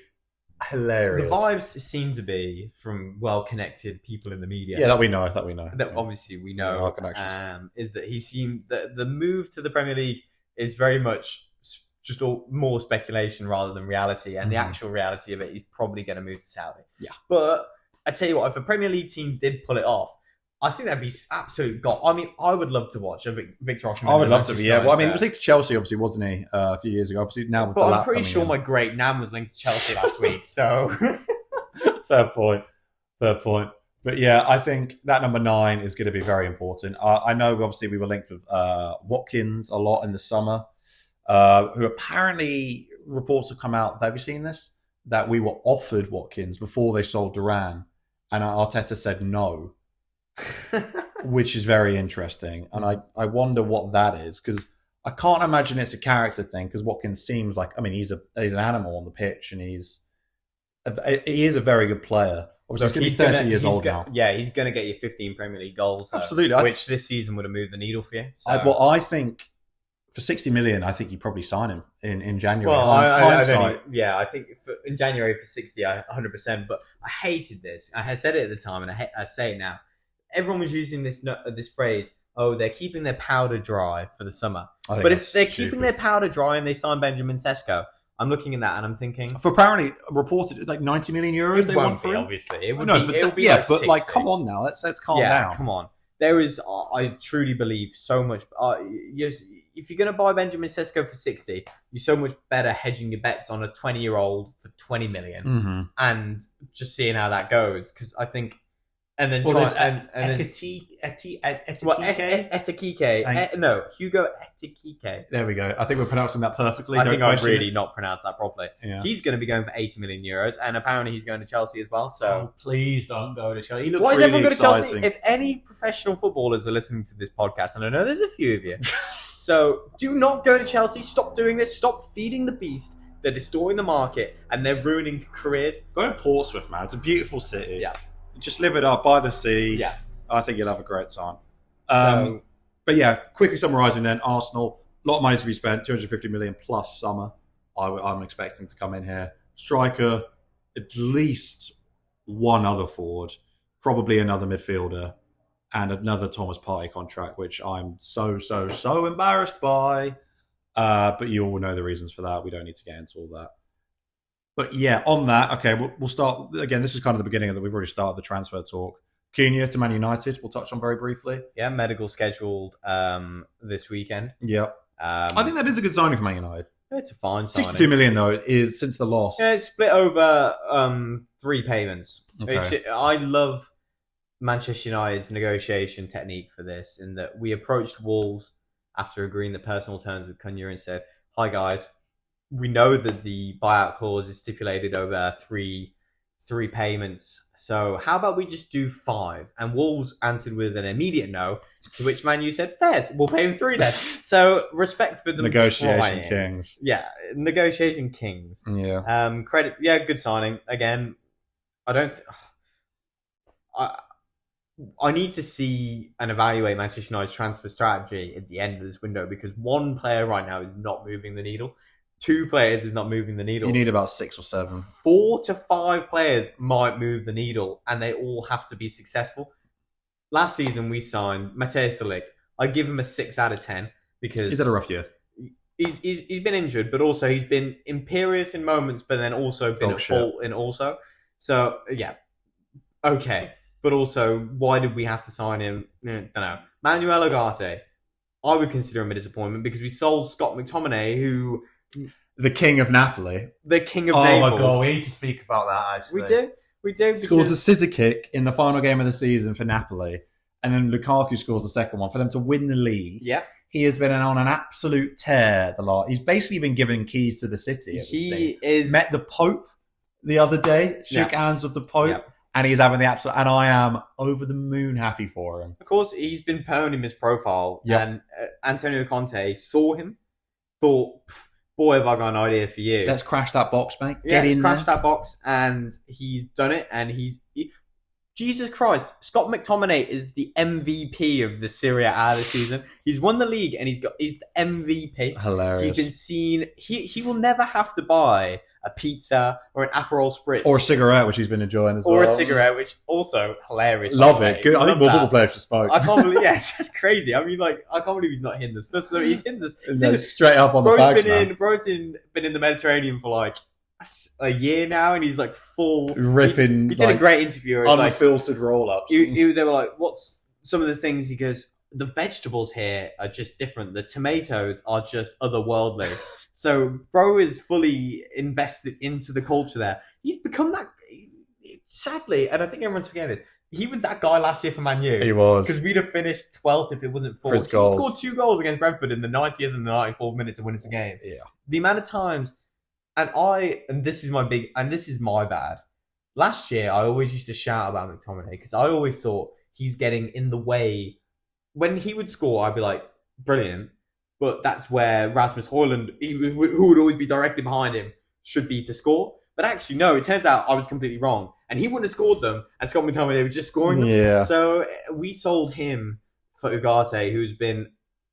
hilarious. The vibes seem to be from well-connected people in the media. Yeah, that we know. That obviously we know. Our connections. Is that he seemed that the move to the Premier League is very much just more speculation rather than reality, and the actual reality of it, he's probably going to move to Saudi. Yeah. But I tell you what, if a Premier League team did pull it off, I think that'd be absolute god. I mean, I would love to watch a Victor Osimhen. I would love to be. Yeah, well, I mean, he was linked to Chelsea, obviously, wasn't he? A few years ago. Obviously, now with but the I'm pretty sure my great nan was linked to Chelsea last week. So fair point. But yeah, I think that number 9 is going to be very important. I know, obviously, we were linked with Watkins a lot in the summer, who apparently reports have come out. Have you seen this? That we were offered Watkins before they sold Duran, and Arteta said no. Which is very interesting, and I wonder what that is, because I can't imagine it's a character thing, because Watkins seems like, I mean, he's an animal on the pitch, and he is a very good player. Obviously, he's going to be 30 years old now. Yeah, he's going to get you 15 Premier League goals. Absolutely. Which this season would have moved the needle for you. So. I think for 60 million, I think you probably sign him in January. Well, I think in January for 60, 100%. But I hated this. I had said it at the time, and I say it now. Everyone was using this phrase, oh, they're keeping their powder dry for the summer. But if they're keeping their powder dry and they sign Benjamin Sesko, I'm looking at that and I'm thinking... For apparently reported like 90 million euros they want for him? Obviously. It would be like 60. Like, come on now. Let's calm down. Come on. There is, I truly believe, so much... if you're going to buy Benjamin Sesko for 60, you're so much better hedging your bets on a 20-year-old for 20 million and just seeing how that goes. Because I think... And then Hugo Ekitike. There we go. I think we're pronouncing that perfectly. I think I've really not pronounced that properly. Yeah. He's going to be going for 80 million euros, and apparently he's going to Chelsea as well. So please don't go to Chelsea. He looks Why really is everyone going to exciting. Chelsea? If any professional footballers are listening to this podcast, and I know there's a few of you, so do not go to Chelsea. Stop doing this. Stop feeding the beast. They're destroying the market, and they're ruining careers. Go to Portsmouth, man. It's a beautiful city. Yeah. Just live it up by the sea. Yeah. I think you'll have a great time. But yeah, quickly summarising then, Arsenal, a lot of money to be spent, 250 million plus summer. I'm expecting to come in here. Striker, at least one other forward, probably another midfielder, and another Thomas Partey contract, which I'm so embarrassed by. But you all know the reasons for that. We don't need to get into all that. But yeah, on that, okay, we'll start. Again, this is kind of the beginning of that. We've already started the transfer talk. Cunha to Man United, we'll touch on very briefly. Yeah, medical scheduled this weekend. Yeah. I think that is a good signing for Man United. It's a fine signing. 62 million, though, is since the loss. Yeah, it's split over 3 payments. Okay. I love Manchester United's negotiation technique for this, in that we approached Wolves after agreeing the personal terms with Cunha and said, hi, guys. We know that the buyout clause is stipulated over three payments. So how about we just do 5? And Wolves answered with an immediate no, to which Man U said, fair, we'll pay him 3 then. So respect for them. Negotiation kings. Yeah, negotiation kings. Yeah. Credit. Yeah, good signing. Again, I need to see and evaluate Manchester United's transfer strategy at the end of this window, because one player right now is not moving the needle. 2 players is not moving the needle. You need about 6 or 7. 4 to 5 players might move the needle, and they all have to be successful. Last season, we signed Matthijs de Ligt. I'd give him a 6 out of 10 because he's had a rough year. He's been injured, but also he's been imperious in moments, but then also been at fault in also. So yeah, okay, but also why did we have to sign him? I don't know. Manuel Ugarte, I would consider him a disappointment because we sold Scott McTominay, who. The king of Napoli. The king of Naples. Oh my god, we need to speak about that, actually. We do. Scores a scissor kick in the final game of the season for Napoli, and then Lukaku scores the second one for them to win the league. Yeah. He has been on an absolute tear the last. He's basically been given keys to the city. He is met the Pope the other day, shook hands with the Pope, and he's having the absolute. And I am over the moon happy for him. Of course, he's been pounding his profile, and Antonio Conte saw him, thought, boy, have I got an idea for you. Let's crash that box, mate. Crash that box, and he's done it. And Jesus Christ, Scott McTominay is the MVP of the Serie A this season. He's won the league, and he's the MVP. Hilarious. He's been seen. He will never have to buy a pizza or an Aperol Spritz. Or a cigarette, which he's been enjoying as well. Or a cigarette, which also hilarious. Love it. Good. I think more football players should smoke. I can't believe, that's crazy. I mean, I can't believe he's not hitting this. So he's hitting this. Straight up on the fags, Bro's been in the Mediterranean for a year now, and he's full ripping. He did a great interview. Unfiltered roll-ups. They were like, "What's some of the things he goes, the vegetables here are just different. The tomatoes are just otherworldly. So bro is fully invested into the culture there. He's become that, sadly, and I think everyone's forgetting this. He was that guy last year for Man U. He was. Because we'd have finished 12th if it wasn't for his He goals. scored 2 goals against Brentford in the 90th and the 94th minute to win us a game. Yeah. The amount of times, and this is my bad. Last year, I always used to shout about McTominay because I always thought he's getting in the way. When he would score, I'd be like, brilliant. But that's where Rasmus Højlund, who would always be directly behind him, should be to score. But actually, no, it turns out I was completely wrong. And he wouldn't have scored them, and Scott McTominay was just scoring them. Yeah. So we sold him for Ugarte, who's been...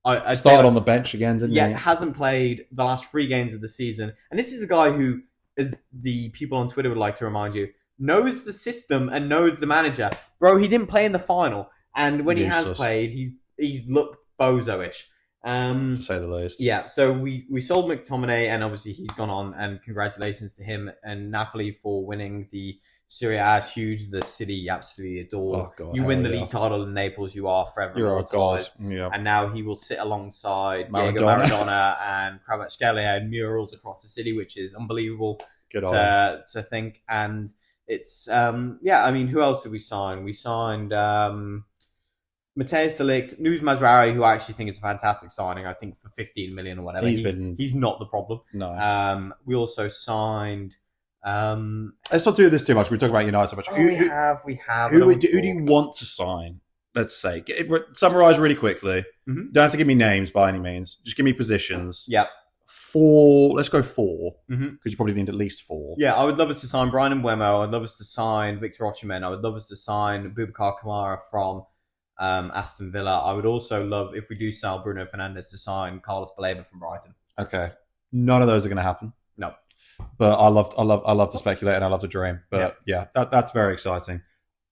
I started on the bench again, didn't he? Yeah, hasn't played the last 3 games of the season. And this is a guy who, as the people on Twitter would like to remind you, knows the system and knows the manager. Bro, he didn't play in the final. And when he has played, he's looked bozo-ish. To say the least. Yeah, so we sold McTominay, and obviously he's gone on, and congratulations to him and Napoli for winning the Serie A. Is huge. The city absolutely adore. Oh, God, you win the league title in Naples, you are forever immortalised. Yeah. And now he will sit alongside Maradona. Diego Maradona and Kvaratskhelia and murals across the city, which is unbelievable to think. And it's who else did we sign? We signed Matthijs de Ligt, Nuz Mazraoui, who I actually think is a fantastic signing. I think for 15 million or whatever, he's not the problem. No. We also signed. Let's not do this too much. We talk about United so much. We have. Who do you want to sign? Let's say. Summarize really quickly. Mm-hmm. Don't have to give me names by any means. Just give me positions. Yeah. 4. Let's go 4. Because you probably need at least 4. Yeah, I would love us to sign Brian Mbeumo. I'd love us to sign Victor Osimhen. I would love us to sign Boubacar Kamara from Aston Villa. I would also love, if we do sell Bruno Fernandes, to sign Carlos Baleba from Brighton. Okay. None of those are going to happen. No. But I love to speculate and I love to dream. But that's very exciting.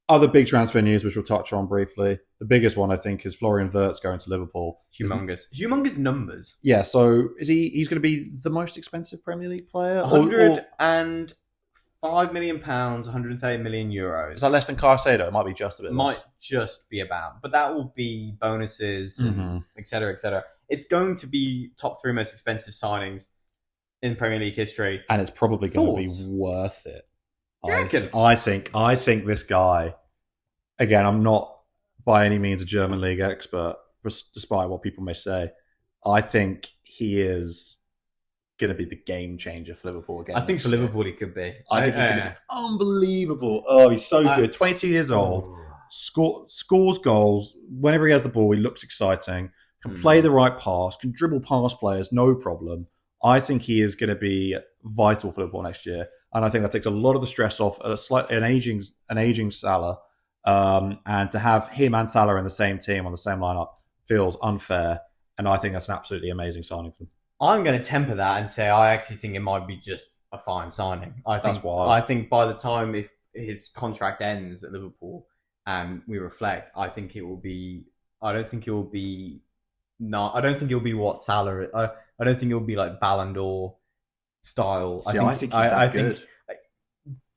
Other big transfer news, which we'll touch on briefly. The biggest one, I think, is Florian Wirtz going to Liverpool. Humongous numbers. Yeah, so he's going to be the most expensive Premier League player? £105 million, 130 million euros. Is that less than Caicedo? It might be just a bit less. Might just be about. But that will be bonuses, et cetera, et cetera. It's going to be top 3 most expensive signings in Premier League history. And it's probably going to be worth it. I think this guy, again, I'm not by any means a German league expert, despite what people may say. I think he is going to be the game changer for Liverpool again. I think for Liverpool he could be. I think he's going to be unbelievable. Oh, he's so good. 22 years old, scores goals. Whenever he has the ball, he looks exciting, can play the right pass, can dribble past players, no problem. I think he is going to be vital for Liverpool next year. And I think that takes a lot of the stress off an aging Salah. And to have him and Salah in the same team on the same lineup feels unfair. And I think that's an absolutely amazing signing for them. I'm going to temper that and say I actually think it might be just a fine signing. I think by the time if his contract ends at Liverpool and we reflect, I think it will be. I don't think it will be what Salah. I don't think it will be like Ballon d'Or style. I think he's that good.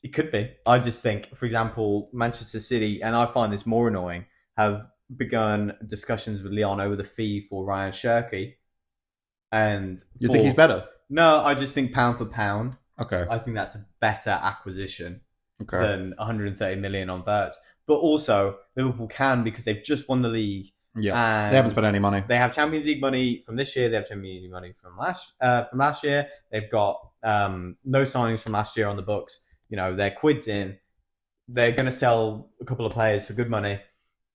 It could be. I just think, for example, Manchester City, and I find this more annoying, have begun discussions with Lyon over the fee for Ryan Cherki. And you think he's better? No, I just think pound for pound. Okay. I think that's a better acquisition than 130 million on Wirtz. But also, Liverpool can because they've just won the league. Yeah, they haven't spent any money. They have Champions League money from this year. They have Champions League money from last year. They've got no signings from last year on the books. You know, their quid's in. They're going to sell a couple of players for good money.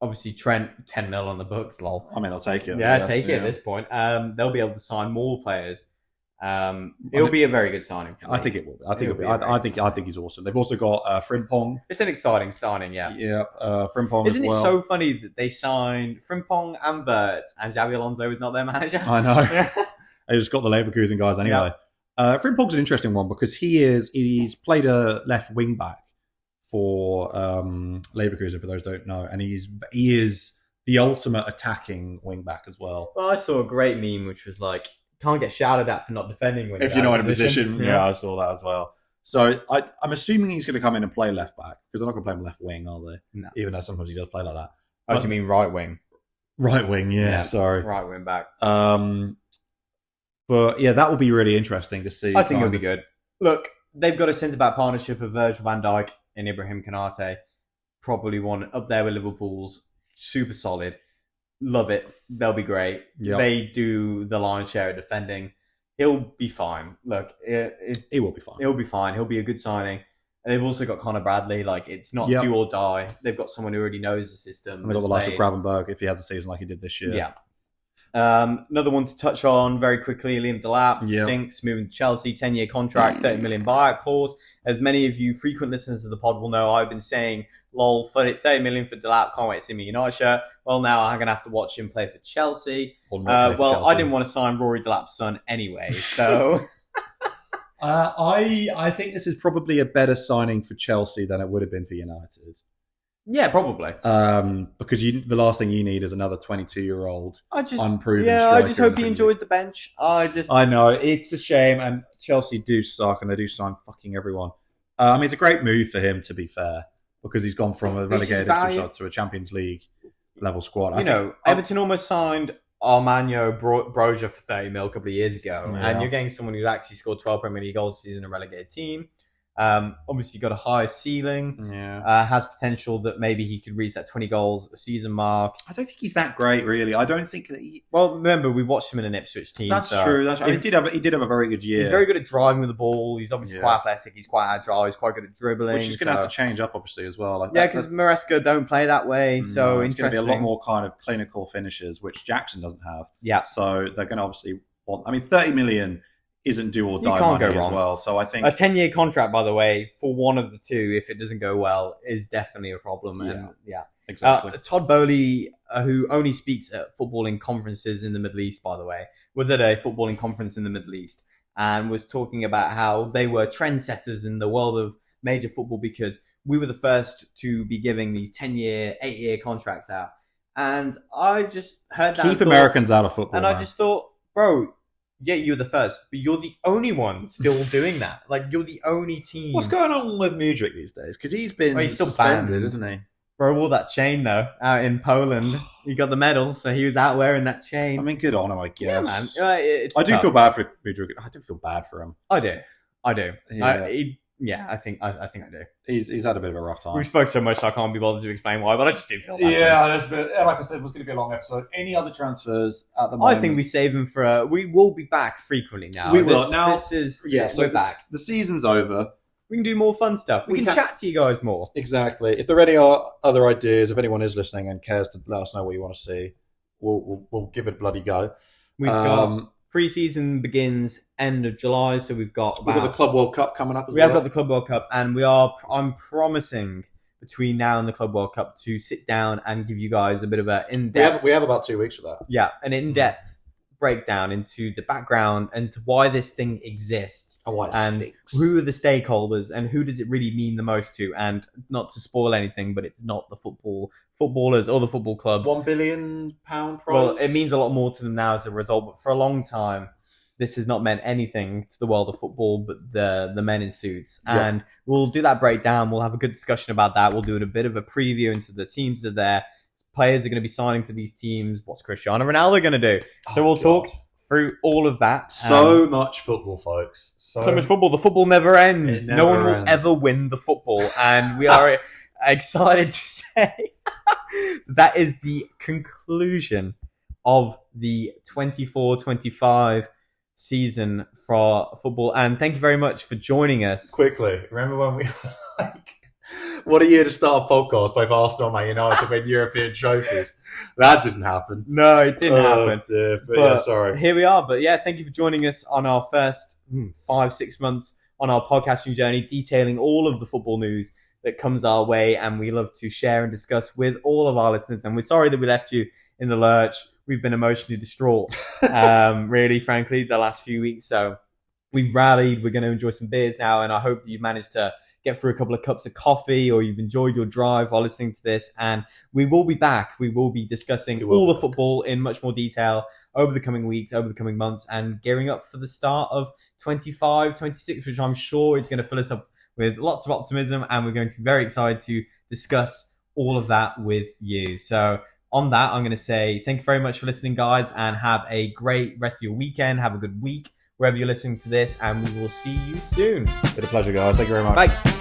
Obviously, Trent, 10 mil on the books, lol. I mean, I'll take it. Yeah, take it at this point. They'll be able to sign more players. It'll be a very good signing. I think it will. I think he's awesome. They've also got Frimpong. It's an exciting signing, yeah. Yeah, Frimpong. Isn't it so funny that they signed Frimpong and Wirtz and Xabi Alonso is not their manager? I know. They just got the Leverkusen guys anyway. Yeah. Frimpong's an interesting one because he's played a left wing back for Leverkusen, for those who don't know, and he is the ultimate attacking wing back as well. Well, I saw a great meme which was like, can't get shouted at for not defending when if you're not in a position. Yeah, I saw that as well. So I'm assuming he's going to come in and play left back because they're not going to play him left wing, are they? No. Even though sometimes he does play like that. Oh, do you mean right wing? Right wing, yeah. Sorry, right wing back. But yeah, that will be really interesting to see. I think it'll be good. Look, they've got a centre-back partnership of Virgil van Dijk and Ibrahim Konate. Probably one up there with Liverpool's. Super solid. Love it. They'll be great. Yep. They do the lion's share of defending. He'll be fine. Look, he will be fine. He'll be fine. He'll be a good signing. And they've also got Connor Bradley. Like, it's not do or die. They've got someone who already knows the system. And they've got the likes of Gravenberg if he has a season like he did this year. Yeah. Another one to touch on very quickly, Liam Delap stinks, moving to Chelsea, 10-year contract, 30 million buyout clause. As many of you frequent listeners of the pod will know, I've been saying, lol, 30 million for Delap, can't wait to see me United shirt. Well, now I'm going to have to watch him play for Chelsea. Chelsea. I didn't want to sign Rory Delap's son anyway, so... I think this is probably a better signing for Chelsea than it would have been for United. Yeah, probably. Because the last thing you need is another 22-year-old unproven striker. I just hope he enjoys the bench. I know, it's a shame, and Chelsea do suck, and they do sign fucking everyone. I mean, it's a great move for him, to be fair, because he's gone from a relegated to a Champions League level squad. Everton almost signed Armando Broja for 30 mil a couple of years ago, and you're getting someone who's actually scored 12 Premier League goals in a relegated team. Obviously got a high ceiling, has potential that maybe he could reach that 20 goals a season mark. I don't think he's that great, really. I don't think that Well, remember, we watched him in an Ipswich team. That's true. He did have a very good year. He's very good at driving with the ball. He's obviously quite athletic. He's quite agile. He's quite good at dribbling. Which is going to have to change up, obviously, as well. Because Maresca don't play that way, so it's going to be a lot more kind of clinical finishes, which Jackson doesn't have. Yeah. So they're going to obviously want... I mean, 30 million... isn't do or die money as well. So I think a 10-year contract, by the way, for one of the two, if it doesn't go well, is definitely a problem. Exactly. Todd Bowley, who only speaks at footballing conferences in the Middle East, by the way, was at a footballing conference in the Middle East and was talking about how they were trendsetters in the world of major football because we were the first to be giving these 10-year, 8-year contracts out. And I just heard that. Keep Americans out of football. And I just thought, bro, yeah, you're the first, but you're the only one still doing that. Like, you're the only team. What's going on with Mudryk these days? Because he's been still suspended, banned, isn't he? Bro, wore that chain, though, out in Poland. He got the medal, so he was out wearing that chain. I mean, good on him, I guess. Yeah, man. I do feel bad for Mudryk. I do feel bad for him. I do. Yeah. I think I do. He's had a bit of a rough time. We spoke so much, so I can't be bothered to explain why, but I just do feel bad. Yeah, that's a bit. Like I said, it was going to be a long episode. Any other transfers at the moment? I think we save them for. We will be back frequently now. We will. We're back. The season's over. We can do more fun stuff. We can chat to you guys more. Exactly. If there are any other ideas, if anyone is listening and cares to let us know what you want to see, we'll give it a bloody go. We've got pre-season begins end of July, so we've got the Club World Cup coming up as well. We have got the Club World Cup, and I'm promising between now and the Club World Cup to sit down and give you guys a bit of an in-depth... We have about 2 weeks for that. Yeah, an in-depth breakdown into the background and to why this thing exists. And why it stinks. Who are the stakeholders and who does it really mean the most to. And not to spoil anything, but it's not the footballers or the football clubs. £1 billion prize? Well, it means a lot more to them now as a result, but for a long time, this has not meant anything to the world of football, but the men in suits. And we'll do that breakdown. We'll have a good discussion about that. We'll do a bit of a preview into the teams that are there. Players are going to be signing for these teams. What's Cristiano Ronaldo going to do? So we'll talk through all of that. So much football, folks. So much football. The football never ends. No one will ever win the football. And we are excited to say that is the conclusion of the 24-25 season for football. And thank you very much for joining us. Quickly, remember when we were like, what a year to start a podcast, both Arsenal and Man United to win European trophies. That didn't happen. No, it didn't happen. Dear. But sorry. Here we are. But yeah, thank you for joining us on our first 5-6 months on our podcasting journey, detailing all of the football news that comes our way. And we love to share and discuss with all of our listeners. And we're sorry that we left you in the lurch. We've been emotionally distraught, really, frankly, the last few weeks. So we've rallied. We're going to enjoy some beers now. And I hope that you've managed to get through a couple of cups of coffee or you've enjoyed your drive while listening to this. And we will be back. We will be discussing all the football in much more detail over the coming weeks, over the coming months, and gearing up for the start of 25-26, which I'm sure is going to fill us up with lots of optimism. And we're going to be very excited to discuss all of that with you. So on that, I'm going to say thank you very much for listening, guys, and have a great rest of your weekend. Have a good week wherever you're listening to this, and we will see you soon. Been a pleasure, guys. Thank you very much. Bye.